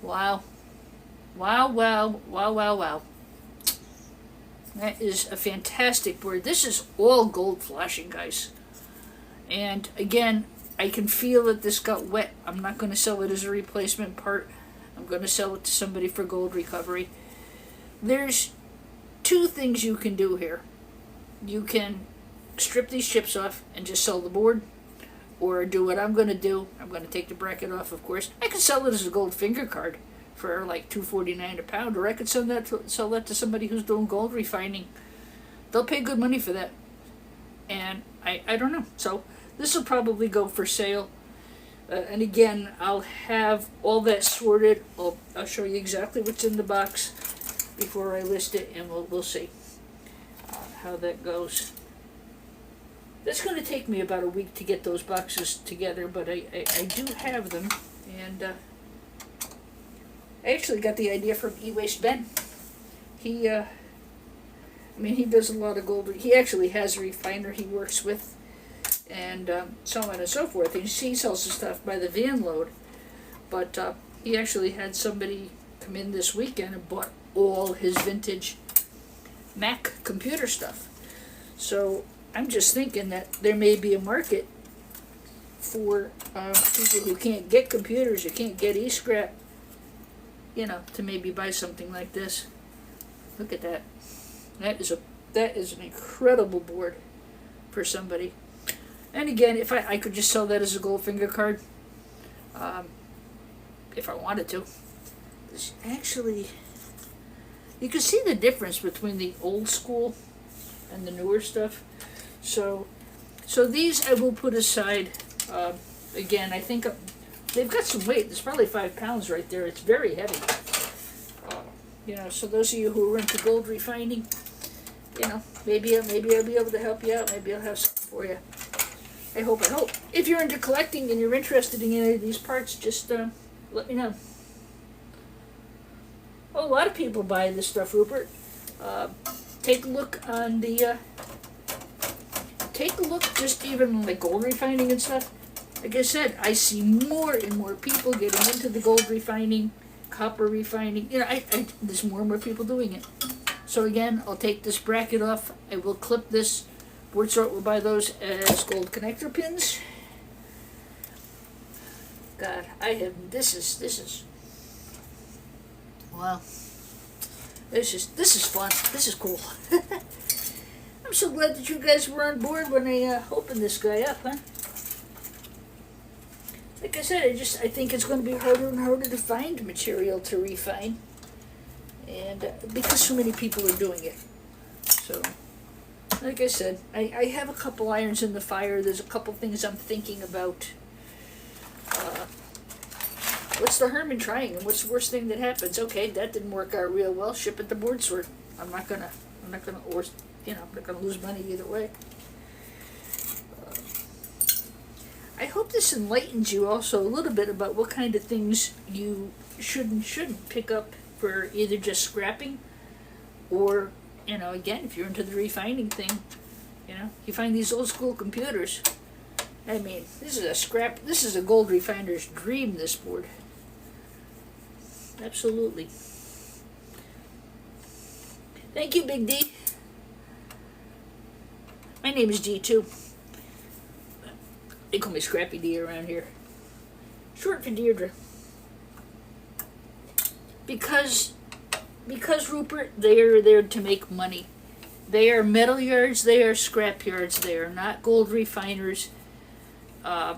Wow. That is a fantastic board. This is all gold flashing, guys. And again, I can feel that this got wet. I'm not going to sell it as a replacement part. I'm going to sell it to somebody for gold recovery. There's two things you can do here. You can strip these chips off and just sell the board, or do what I'm going to do. I'm going to take the bracket off, of course. I could sell it as a gold finger card for like $2.49 a pound, or I could sell that to somebody who's doing gold refining. They'll pay good money for that. And I don't know. So this will probably go for sale. And again, I'll have all that sorted. I'll show you exactly what's in the box before I list it, and we'll see how that goes. That's going to take me about a week to get those boxes together, but I do have them, and I actually got the idea from E-Waste Ben. He does a lot of gold. He actually has a refiner he works with, and so on and so forth. He sells the stuff by the van load, but he actually had somebody come in this weekend and bought all his vintage Mac computer stuff. So I'm just thinking that there may be a market for people who can't get computers or can't get e-scrap, to maybe buy something like this. Look at that. That is an incredible board for somebody. And again, if I could just sell that as a Goldfinger card, if I wanted to. Actually, you can see the difference between the old school and the newer stuff. So these I will put aside. Again, I think they've got some weight. There's probably 5 pounds right there. It's very heavy. So those of you who are into gold refining, maybe I'll be able to help you out. Maybe I'll have something for you. I hope. If you're into collecting and you're interested in any of these parts, just let me know. A lot of people buy this stuff, Rupert. Take a look on the. Take a look, just even like gold refining and stuff. Like I said, I see more and more people getting into the gold refining, copper refining. There's more and more people doing it. So again, I'll take this bracket off. I will clip this. Board Sort will buy those as gold connector pins. God, this is wow. This is fun. This is cool. I'm so glad that you guys were on board when I opened this guy up, huh? Like I said, I think it's going to be harder and harder to find material to refine, and because so many people are doing it. So, like I said, I have a couple irons in the fire. There's a couple things I'm thinking about. What's the harm in trying, and what's the worst thing that happens? Okay, that didn't work out real well. Ship it to Board Sort. I'm not gonna lose money either way. I hope this enlightens you also a little bit about what kind of things you should and shouldn't pick up for either just scrapping, or again, if you're into the refining thing, you find these old school computers. I mean, this is a gold refiner's dream, this board. Absolutely. Thank you, Big D. My name is D too. They call me Scrappy D around here. Short for Deirdre. Because Rupert, they are there to make money. They are metal yards, they are scrap yards, they are not gold refiners. They're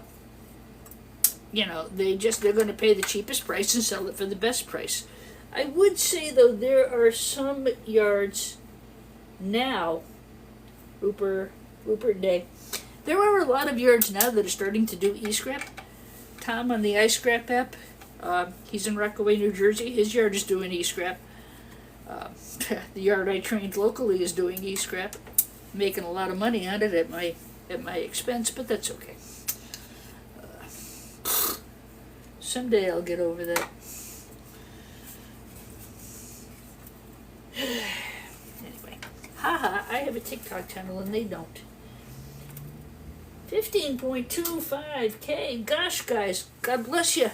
going to pay the cheapest price and sell it for the best price. I would say, though, there are some yards now, Rupert Day, there are a lot of yards now that are starting to do e-scrap. Tom on the iScrap app, he's in Rockaway, New Jersey. His yard is doing e-scrap. The yard I trained locally is doing e-scrap, making a lot of money on it at my expense, but that's okay. Someday I'll get over that. Anyway, haha, I have a TikTok channel and they don't. 15.25K. Gosh, guys, God bless you.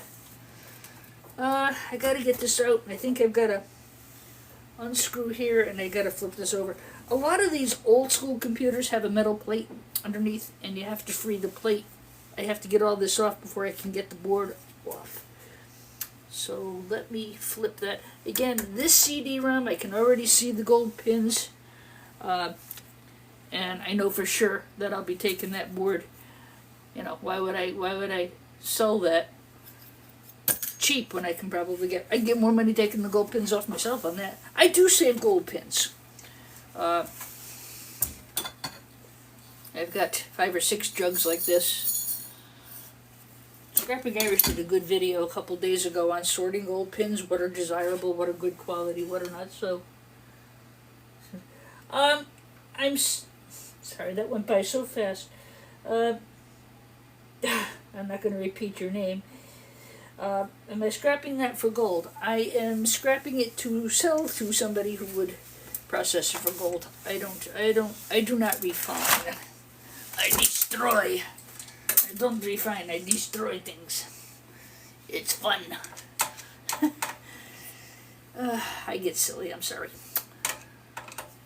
I gotta get this out. I think I've got to unscrew here and I gotta flip this over. A lot of these old school computers have a metal plate underneath and you have to free the plate. I have to get all this off before I can get the board off. So let me flip that. Again, this CD-ROM, I can already see the gold pins. And I know for sure that I'll be taking that board. Why would I sell that cheap when I can probably get more money taking the gold pins off myself on that. I do save gold pins. I've got 5 or 6 jugs like this. Scrapping Irish did a good video a couple days ago on sorting gold pins, what are desirable, what are good quality, what are not so. I'm sorry, that went by so fast. I'm not going to repeat your name. Am I scrapping that for gold? I am scrapping it to sell to somebody who would process it for gold. I do not refine. I destroy. I don't refine, I destroy things. It's fun. I get silly, I'm sorry.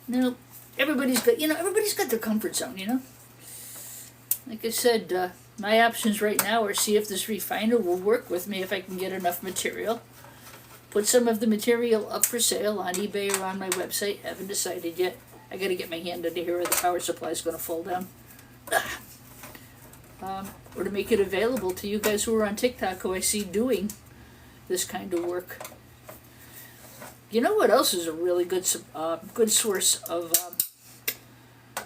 No, everybody's got their comfort zone, Like I said, my options right now are see if this refiner will work with me if I can get enough material. Put some of the material up for sale on eBay or on my website. Haven't decided yet. I gotta get my hand under here or the power supply is gonna fall down. or to make it available to you guys who are on TikTok who I see doing this kind of work. You know what else is a really good source of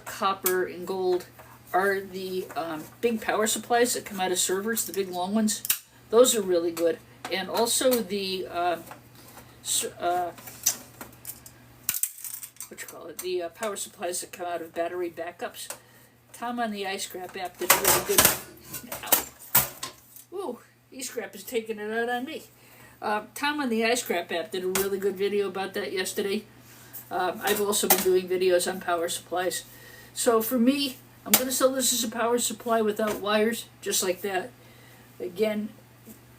copper and gold are the big power supplies that come out of servers, the big long ones. Those are really good. And also the the power supplies that come out of battery backups. Tom on the iScrap app did a really good. Ooh, eScrap is taking it out on me. Tom on the iScrap app did a really good video about that yesterday. I've also been doing videos on power supplies. So for me, I'm going to sell this as a power supply without wires, just like that. Again,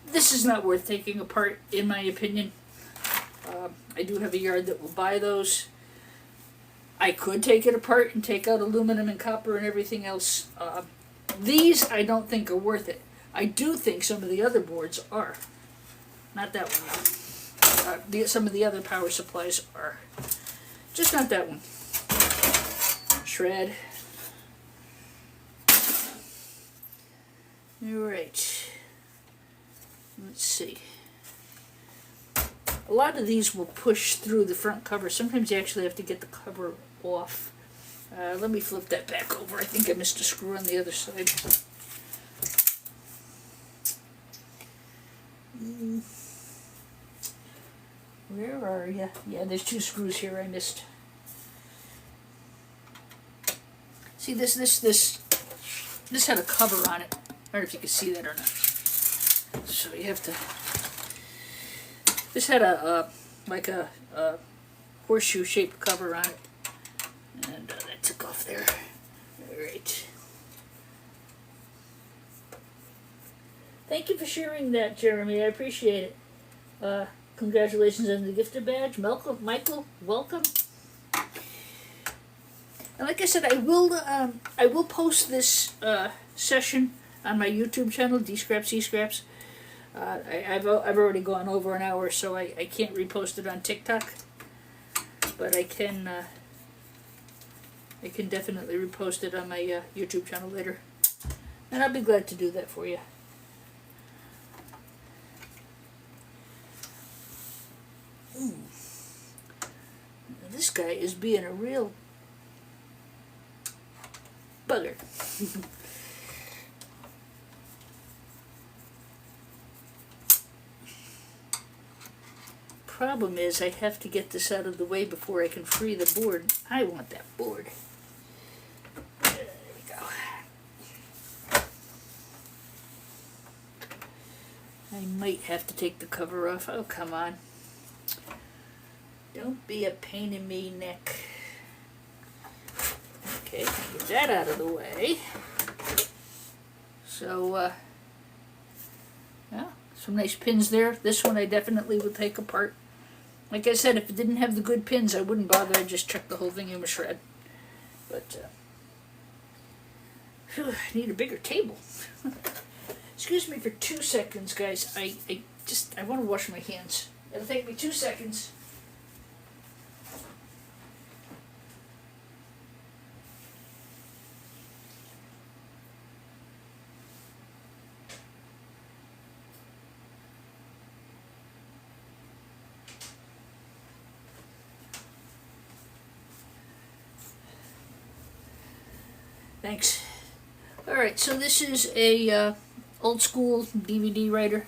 this is not worth taking apart, in my opinion. I do have a yard that will buy those. I could take it apart and take out aluminum and copper and everything else. These I don't think are worth it. I do think some of the other boards are. Not that one, though. Some of the other power supplies are. Just not that one. Shred. Alright. Let's see. A lot of these will push through the front cover. Sometimes you actually have to get the cover off. Let me flip that back over. I think I missed a screw on the other side. Where are you? Yeah, there's 2 screws here I missed. See, this had a cover on it. I don't know if you can see that or not. So you have to. This had a like a horseshoe-shaped cover on it, and that took off there. All right. Thank you for sharing that, Jeremy. I appreciate it. Congratulations on the gifted badge, Michael. Welcome. And like I said, I will post this session on my YouTube channel, Deescrapsescraps. I've already gone over an hour, so I can't repost it on TikTok, but I can definitely repost it on my YouTube channel later, and I'll be glad to do that for you. This guy is being a real bugger. Problem is, I have to get this out of the way before I can free the board. I want that board. There we go. I might have to take the cover off. Oh, come on. Don't be a pain in me neck. Okay, get that out of the way. So, yeah, some nice pins there. This one I definitely would take apart. Like I said, if it didn't have the good pins, I wouldn't bother. I'd just chuck the whole thing in a shred. But, I need a bigger table. Excuse me for 2 seconds, guys. I want to wash my hands. It'll take me 2 seconds. Thanks. Alright, so this is a old school DVD writer.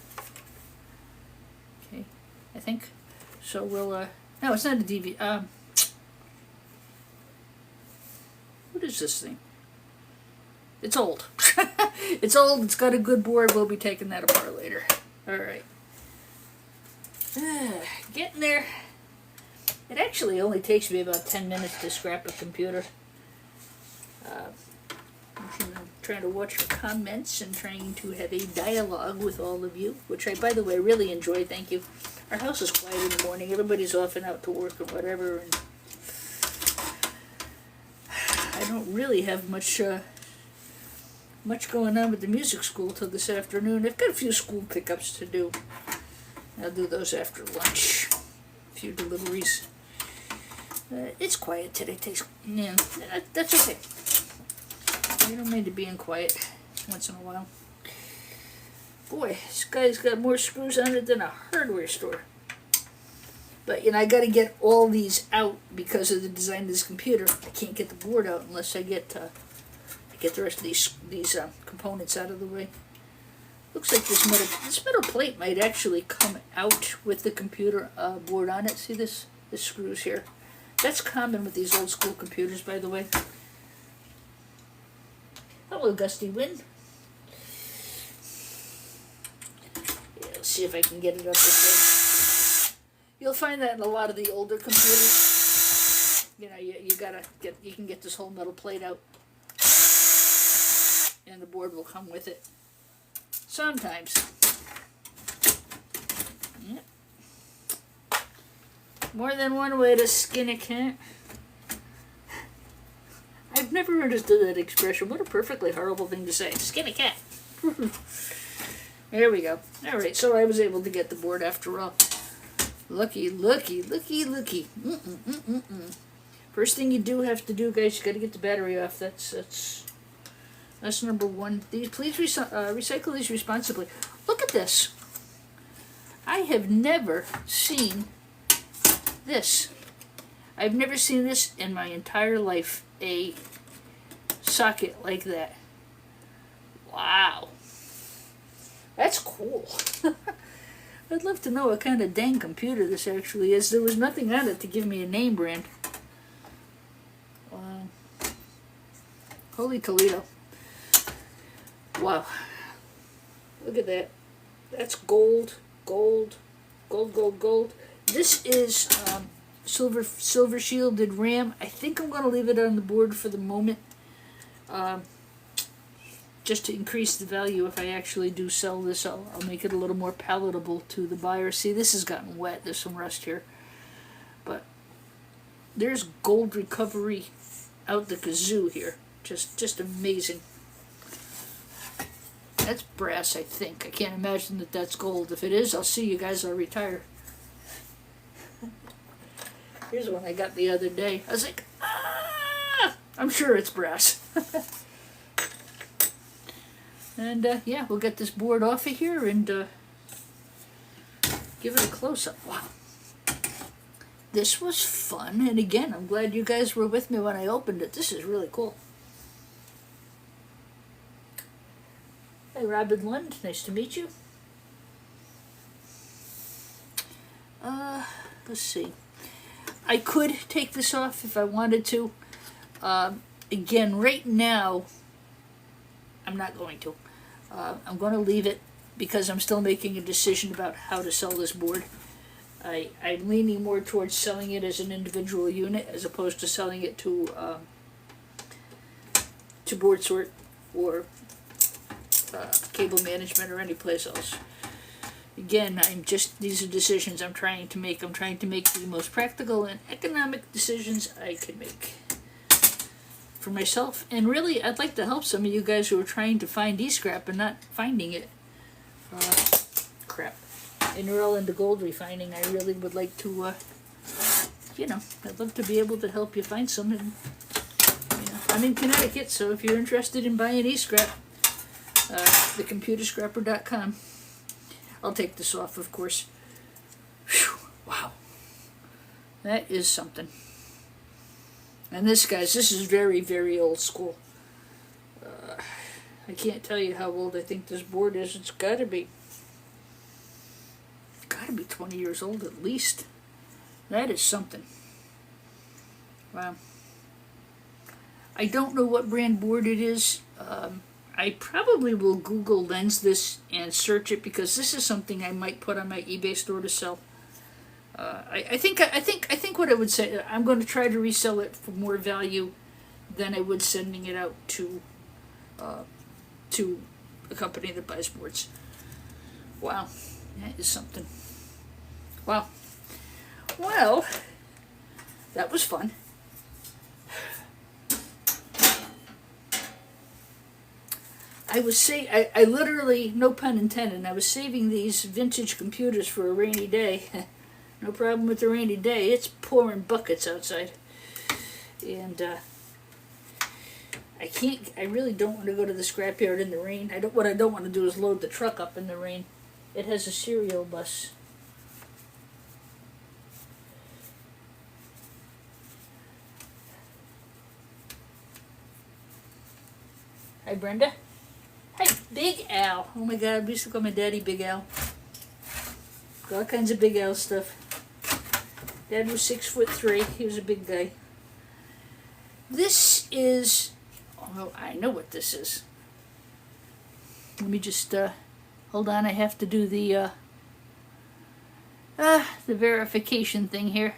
Okay, I think. So we'll, no, it's not a DVD. What is this thing? It's old. It's old, it's got a good board. We'll be taking that apart later. Alright. Getting there. It actually only takes me about 10 minutes to scrap a computer. I'm trying to watch your comments and trying to have a dialogue with all of you, which I, by the way, really enjoy. Thank you. Our house is quiet in the morning. Everybody's off and out to work or whatever, and I don't really have much going on with the music school till this afternoon. I've got a few school pickups to do. I'll do those after lunch. A few deliveries. It's quiet today. Yeah, that's okay. I don't mind it being quiet. once in a while. Boy, this guy's got more screws on it than a hardware store. But, you know, I got to get all these out because of the design of this computer. I can't get the board out unless I get the rest of these components out of the way. Looks like this metal plate might actually come out with the computer board on it. See this screws here? That's common with these old school computers, by the way. Hello, gusty wind. Yeah, let's see if I can get it up this way. You'll find that in a lot of the older computers. You know, you can get this whole metal plate out, and the board will come with it. Sometimes. Yep. More than one way to skin a cat. I've never understood that expression. What a perfectly horrible thing to say. Skin a cat. There we go. Alright, so I was able to get the board after all. Lucky, looky, looky, looky. First thing you do have to do, guys, you got to get the battery off. That's number one. Please recycle these responsibly. Look at this. I have never seen this. I've never seen this in my entire life. A socket like that. Wow. That's cool. I'd love to know what kind of dang computer this actually is. There was nothing on it to give me a name brand. Wow. Holy Toledo. Wow. Look at that. That's gold, gold, gold, gold, gold. This is silver shielded RAM. I think I'm going to leave it on the board for the moment. Just to increase the value if I actually do sell this. I'll make it a little more palatable to the buyer. See, this has gotten wet. There's some rust here. But there's gold recovery out the kazoo here. Just amazing. That's brass, I think. I can't imagine that that's gold. If it is, I'll see you guys. I'll retire. Here's one I got the other day. I was like, ah! I'm sure it's brass. And, yeah, we'll get this board off of here and give it a close-up. Wow. This was fun. And, again, I'm glad you guys were with me when I opened it. This is really cool. Hey, Robin Lund. Nice to meet you. Let's see. I could take this off if I wanted to. Again, right now, I'm not going to. I'm going to leave it because I'm still making a decision about how to sell this board. I'm leaning more towards selling it as an individual unit as opposed to selling it to board sort or cable management or any place else. Again, these are decisions I'm trying to make. I'm trying to make the most practical and economic decisions I can make for myself. And really, I'd like to help some of you guys who are trying to find Deescrap and not finding it. Crap. And you're all into gold refining. I really would like to, you know, I'd love to be able to help you find some. And, you know, I'm in Connecticut, so if you're interested in buying Deescrap, thecomputerscrapper.com. I'll take this off, of course. Whew, wow. That is something. And this, guys, this is very, very old school. I can't tell you how old I think this board is. It's got to be 20 years old at least. That is something. Wow. I don't know what brand board it is. I probably will Google Lens this and search it because this is something I might put on my eBay store to sell. I think what I would say, I'm going to try to resell it for more value than I would sending it out to a company that buys boards. Wow, that is something. Wow. Well, that was fun. I literally, no pun intended, I was saving these vintage computers for a rainy day. No problem with the rainy day. It's pouring buckets outside. And I really don't want to go to the scrapyard in the rain. What I don't want to do is load the truck up in the rain. It has a cereal bus. Hi, Brenda. Hi, Big Al. Oh my God, we used to call my daddy Big Al. All kinds of Big Al stuff. Dad was 6'3". He was a big guy. This is, oh, I know what this is. Let me just, hold on, I have to do the verification thing here.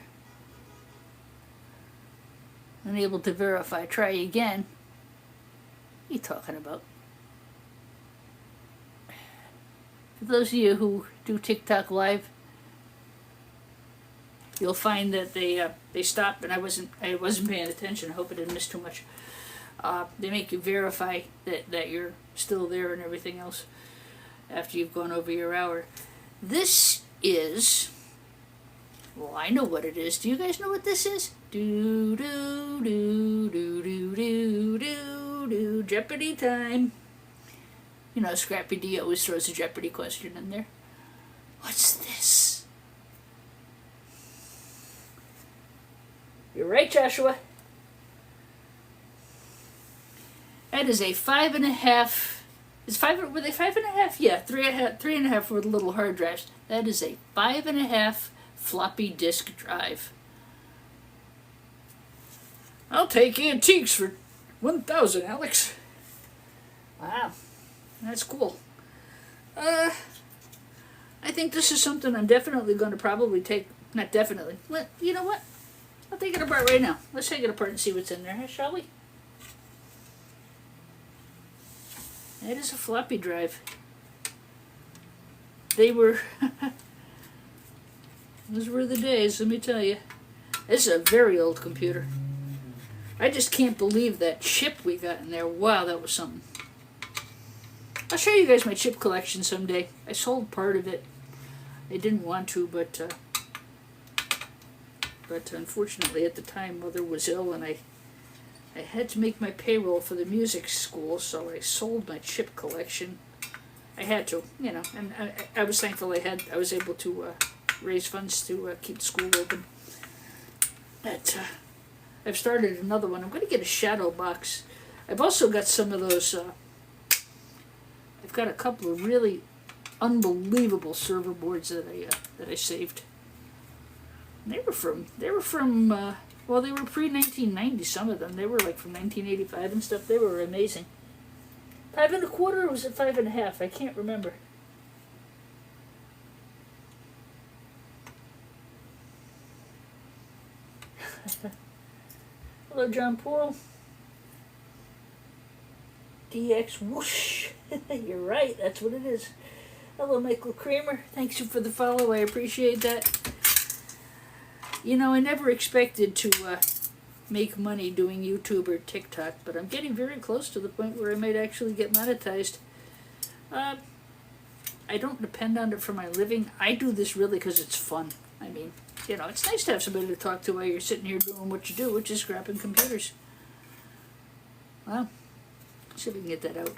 Unable to verify, try again. What are you talking about? For those of you who do TikTok Live, you'll find that they stopped, and I wasn't paying attention. I hope I didn't miss too much. They make you verify that you're still there and everything else after you've gone over your hour. This is, well, I know what it is. Do you guys know what this is? Do do do do do do do do. Jeopardy time. You know, Scrappy D always throws a Jeopardy question in there. What's this? You're right, Joshua. That is a 5.5. Were they 5.5? Yeah, 3.5 for the little hard drives. That is a 5.5 floppy disk drive. I'll take antiques for 1,000, Alex. Wow, that's cool. I think this is something I'm definitely going to probably take. Not definitely. You know what? I'll take it apart right now. Let's take it apart and see what's in there, shall we? That is a floppy drive. They were... Those were the days, let me tell you. This is a very old computer. I just can't believe that chip we got in there. Wow, that was something. I'll show you guys my chip collection someday. I sold part of it. I didn't want to, but unfortunately at the time Mother was ill and I had to make my payroll for the music school, so I sold my chip collection. I had to, you know, and I was thankful I was able to raise funds to keep the school open. But I've started another one. I'm going to get a shadow box. I've also got some of those, I've got a couple of really unbelievable server boards that I saved. And they were from well, they were pre-1990, some of them. They were like from 1985 and stuff. They were amazing. 5.25 or was it 5.5? I can't remember. Hello, John Paul. DX whoosh. You're right, that's what it is. Hello, Michael Kramer. Thanks you for the follow. I appreciate that. You know, I never expected to make money doing YouTube or TikTok, but I'm getting very close to the point where I might actually get monetized. I don't depend on it for my living. I do this really because it's fun. I mean, you know, it's nice to have somebody to talk to while you're sitting here doing what you do, which is scrapping computers. Well, see if we can get that out.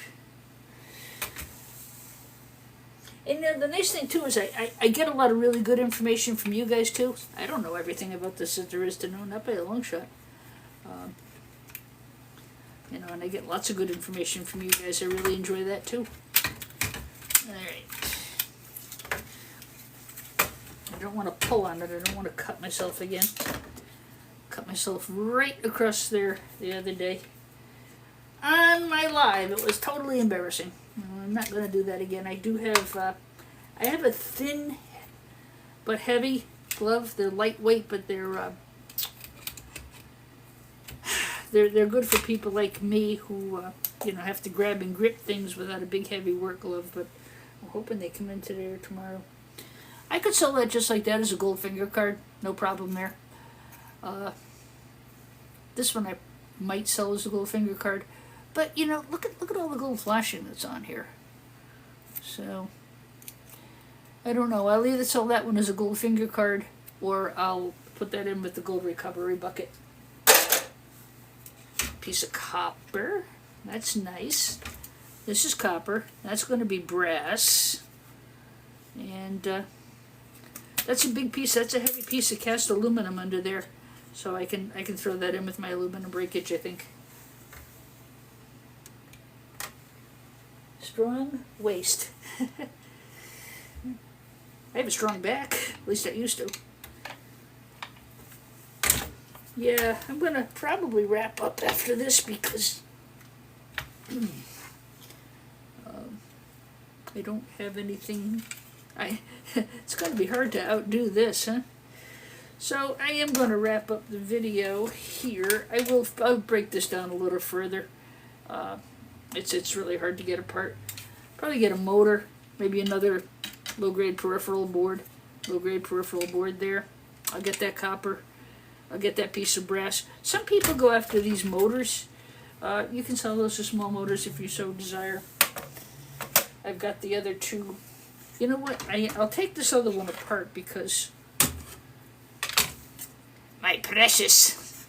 And the nice thing, too, is I get a lot of really good information from you guys, too. I don't know everything about this that there is to know, not by a long shot. You know, and I get lots of good information from you guys. I really enjoy that, too. Alright. I don't want to pull on it. I don't want to cut myself again. Cut myself right across there the other day. On my live. It was totally embarrassing. I'm not going to do that again. I do have, I have a thin but heavy glove. They're lightweight, but they're good for people like me who, you know, have to grab and grip things without a big heavy work glove, but I'm hoping they come in today or tomorrow. I could sell that just like that as a gold finger card. No problem there. This one I might sell as a gold finger card. But, you know, look at all the gold flashing that's on here. So, I don't know. I'll either sell that one as a gold finger card, or I'll put that in with the gold recovery bucket. piece of copper. That's nice. This is copper. That's going to be brass. And that's a big piece. That's a heavy piece of cast aluminum under there. So I can throw that in with my aluminum breakage, I think. Strong waist. I have a strong back. At least I used to. Yeah, I'm going to probably wrap up after this because I don't have anything. It's going to be hard to outdo this, huh? So I am going to wrap up the video here. I'll break this down a little further. It's really hard to get apart. Probably get a motor, maybe another low-grade peripheral board. Low-grade peripheral board there. I'll get that copper. I'll get that piece of brass. Some people go after these motors. You can sell those as small motors if you so desire. I've got the other two. You know what? I'll take this other one apart because my precious.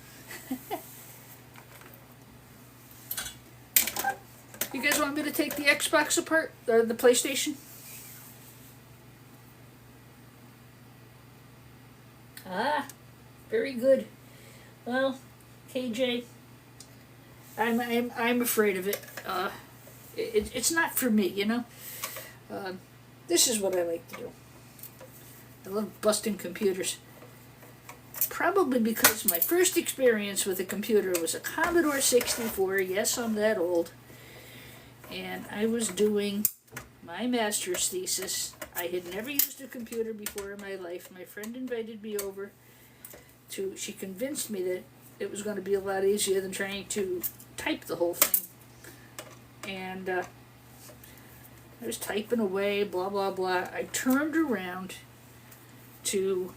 You guys want me to take the Xbox apart? Or the PlayStation? Ah, very good. Well, KJ, I'm afraid of it. It's not for me, you know. This is what I like to do. I love busting computers. Probably because my first experience with a computer was a Commodore 64. Yes, I'm that old. And I was doing my master's thesis. I had never used a computer before in my life. My friend invited me over she convinced me that it was going to be a lot easier than trying to type the whole thing. And I was typing away, blah, blah, blah. I turned around to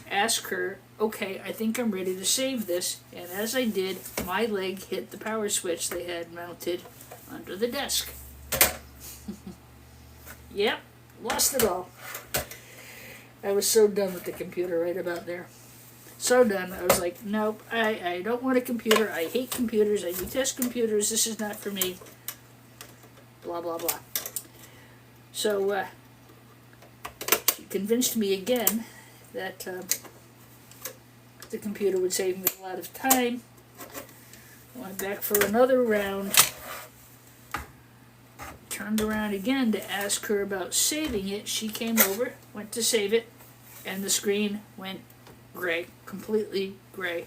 ask her, okay, I think I'm ready to save this. And as I did, my leg hit the power switch they had mounted under the desk. Yep, lost it all. I was so done with the computer right about there. So done. I was like, nope, I don't want a computer. I hate computers. I detest computers. This is not for me. Blah, blah, blah. So she convinced me again that the computer would save me a lot of time. I went back for another round. Turned around again to ask her about saving it. She came over, went to save it, and the screen went gray, completely gray.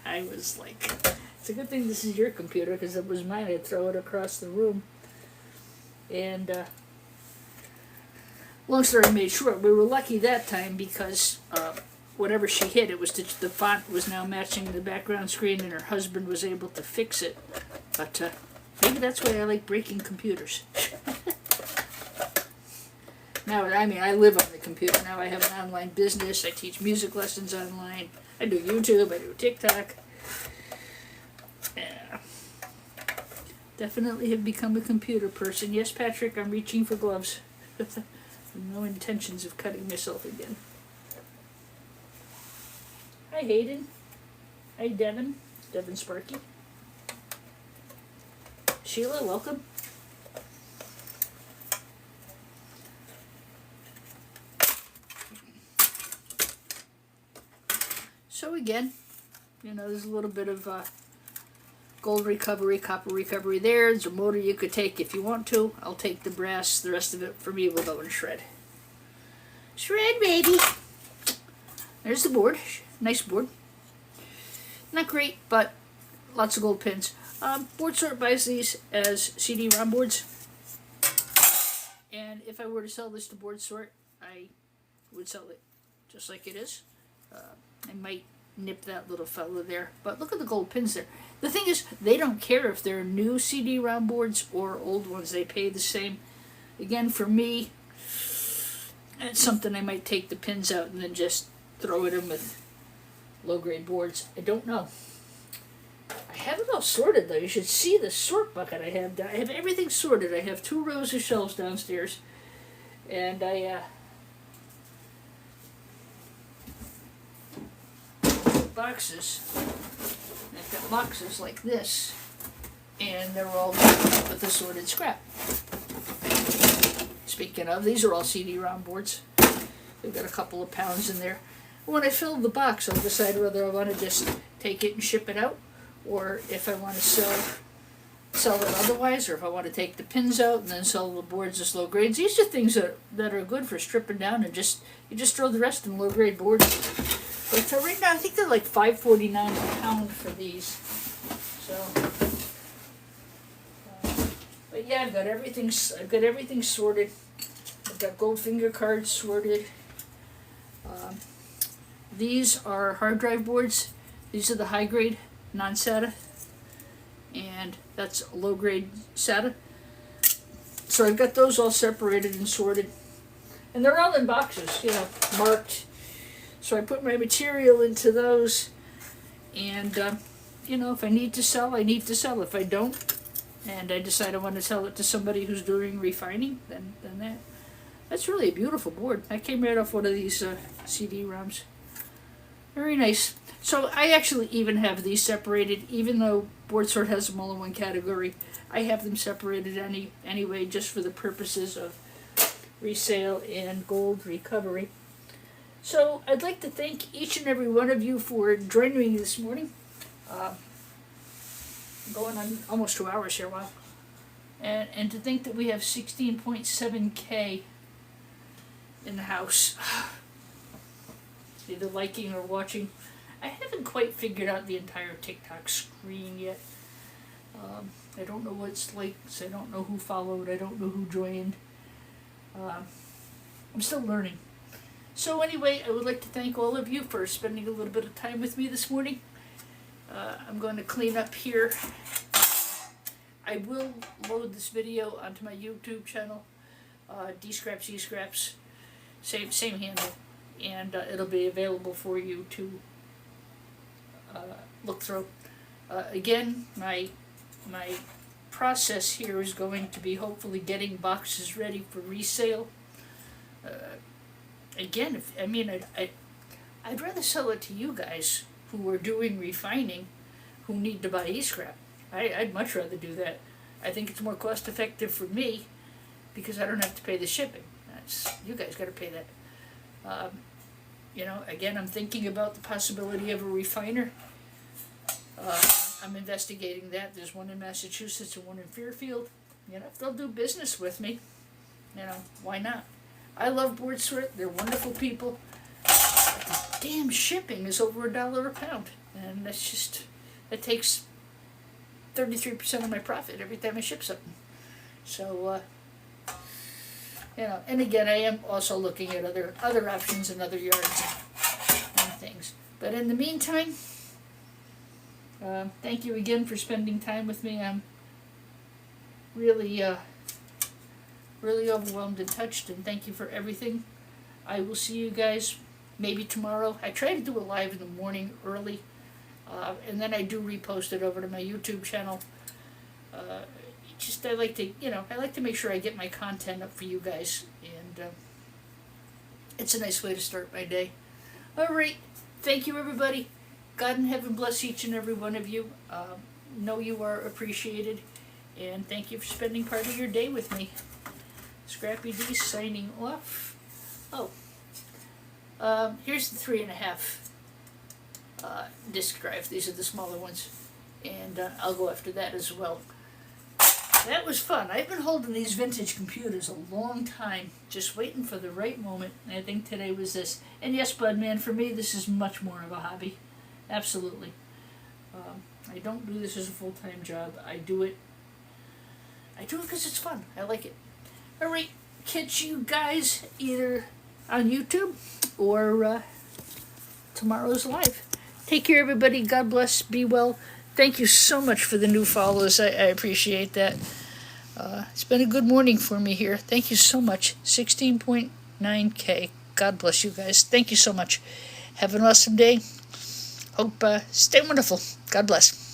I was like, it's a good thing this is your computer, because if it was mine, I'd throw it across the room. And long story made short, we were lucky that time because whatever she hit, it was the font was now matching the background screen, and her husband was able to fix it. But maybe that's why I like breaking computers. Now, I mean, I live on the computer. Now I have an online business. I teach music lessons online. I do YouTube. I do TikTok. Yeah. Definitely have become a computer person. Yes, Patrick, I'm reaching for gloves. No intentions of cutting myself again. Hi, Hayden. Hi, Devin. Devin Sparky. Sheila, welcome. So again, you know, there's a little bit of gold recovery, copper recovery there. There's a motor you could take if you want to. I'll take the brass. The rest of it for me will go in shred. Shred, baby. There's the board. Nice board. Not great, but lots of gold pins. Board Sort buys these as CD-ROM boards. And if I were to sell this to Board Sort, I would sell it just like it is. I might nip that little fella there. But look at the gold pins there. The thing is, they don't care if they're new CD-ROM boards or old ones. They pay the same. Again, for me, it's something I might take the pins out and then just throw it in with low-grade boards. I don't know. I have it all sorted, though. You should see the sort bucket I have down. I have everything sorted. I have 2 rows of shelves downstairs. And I, boxes. got boxes like this, and they're all with assorted scrap. Speaking of, these are all CD-ROM boards. They've got a couple of pounds in there. When I fill the box, I'll decide whether I want to just take it and ship it out, or if I want to sell it otherwise, or if I want to take the pins out and then sell the boards as low grades. These are things that are good for stripping down, and you just throw the rest in low grade boards. But right now, I think they're like $5.49 a pound for these. So, but yeah, I've got everything sorted. I've got Goldfinger cards sorted. These are hard drive boards. These are the high grade non-SATA, and that's low grade SATA. So I've got those all separated and sorted, and they're all in boxes, marked. So I put my material into those, and if I need to sell, I need to sell. If I don't, and I decide I want to sell it to somebody who's doing refining, then that's really a beautiful board. That came right off one of these CD-ROMs. Very nice. So I actually even have these separated, even though Board Sort has them all in one category. I have them separated anyway, just for the purposes of resale and gold recovery. So I'd like to thank each and every one of you for joining me this morning. Going on almost 2 hours here, wow. And to think that we have 16.7K in the house. Either liking or watching. I haven't quite figured out the entire TikTok screen yet. I don't know what's likes, I don't know who followed, I don't know who joined. I'm still learning. So anyway, I would like to thank all of you for spending a little bit of time with me this morning. I'm going to clean up here. I will load this video onto my YouTube channel, Deescrapsescraps, same handle, and it'll be available for you to look through. Again, my process here is going to be hopefully getting boxes ready for resale. Again, I'd rather sell it to you guys who are doing refining, who need to buy e-scrap. I'd much rather do that. I think it's more cost effective for me because I don't have to pay the shipping. You guys got to pay that. Again, I'm thinking about the possibility of a refiner. I'm investigating that. There's one in Massachusetts and one in Fairfield. If they'll do business with me, why not? I love Board Sort. They're wonderful people. But the damn shipping is over $1 a pound, and that takes 33% of my profit every time I ship something. So, and again, I am also looking at other options in other yards and things. But in the meantime, thank you again for spending time with me. I'm really overwhelmed and touched, and thank you for everything. I will see you guys maybe tomorrow. I try to do it live in the morning early, and then I do repost it over to my YouTube channel. I like to make sure I get my content up for you guys, and it's a nice way to start my day. All right, thank you everybody. God in heaven bless each and every one of you. Know you are appreciated, and thank you for spending part of your day with me. Scrappy D signing off. Here's the 3.5 disk drive. These are the smaller ones, and I'll go after that as well. That was fun. I've been holding these vintage computers a long time, just waiting for the right moment. And I think today was this. And yes, Budman, for me, this is much more of a hobby. Absolutely. I don't do this as a full-time job. I do it because it's fun. I like it. All right, catch you guys either on YouTube or tomorrow's live. Take care, everybody. God bless. Be well. Thank you so much for the new follows. I appreciate that. It's been a good morning for me here. Thank you so much. 16.9K. God bless you guys. Thank you so much. Have an awesome day. Hope stay wonderful. God bless.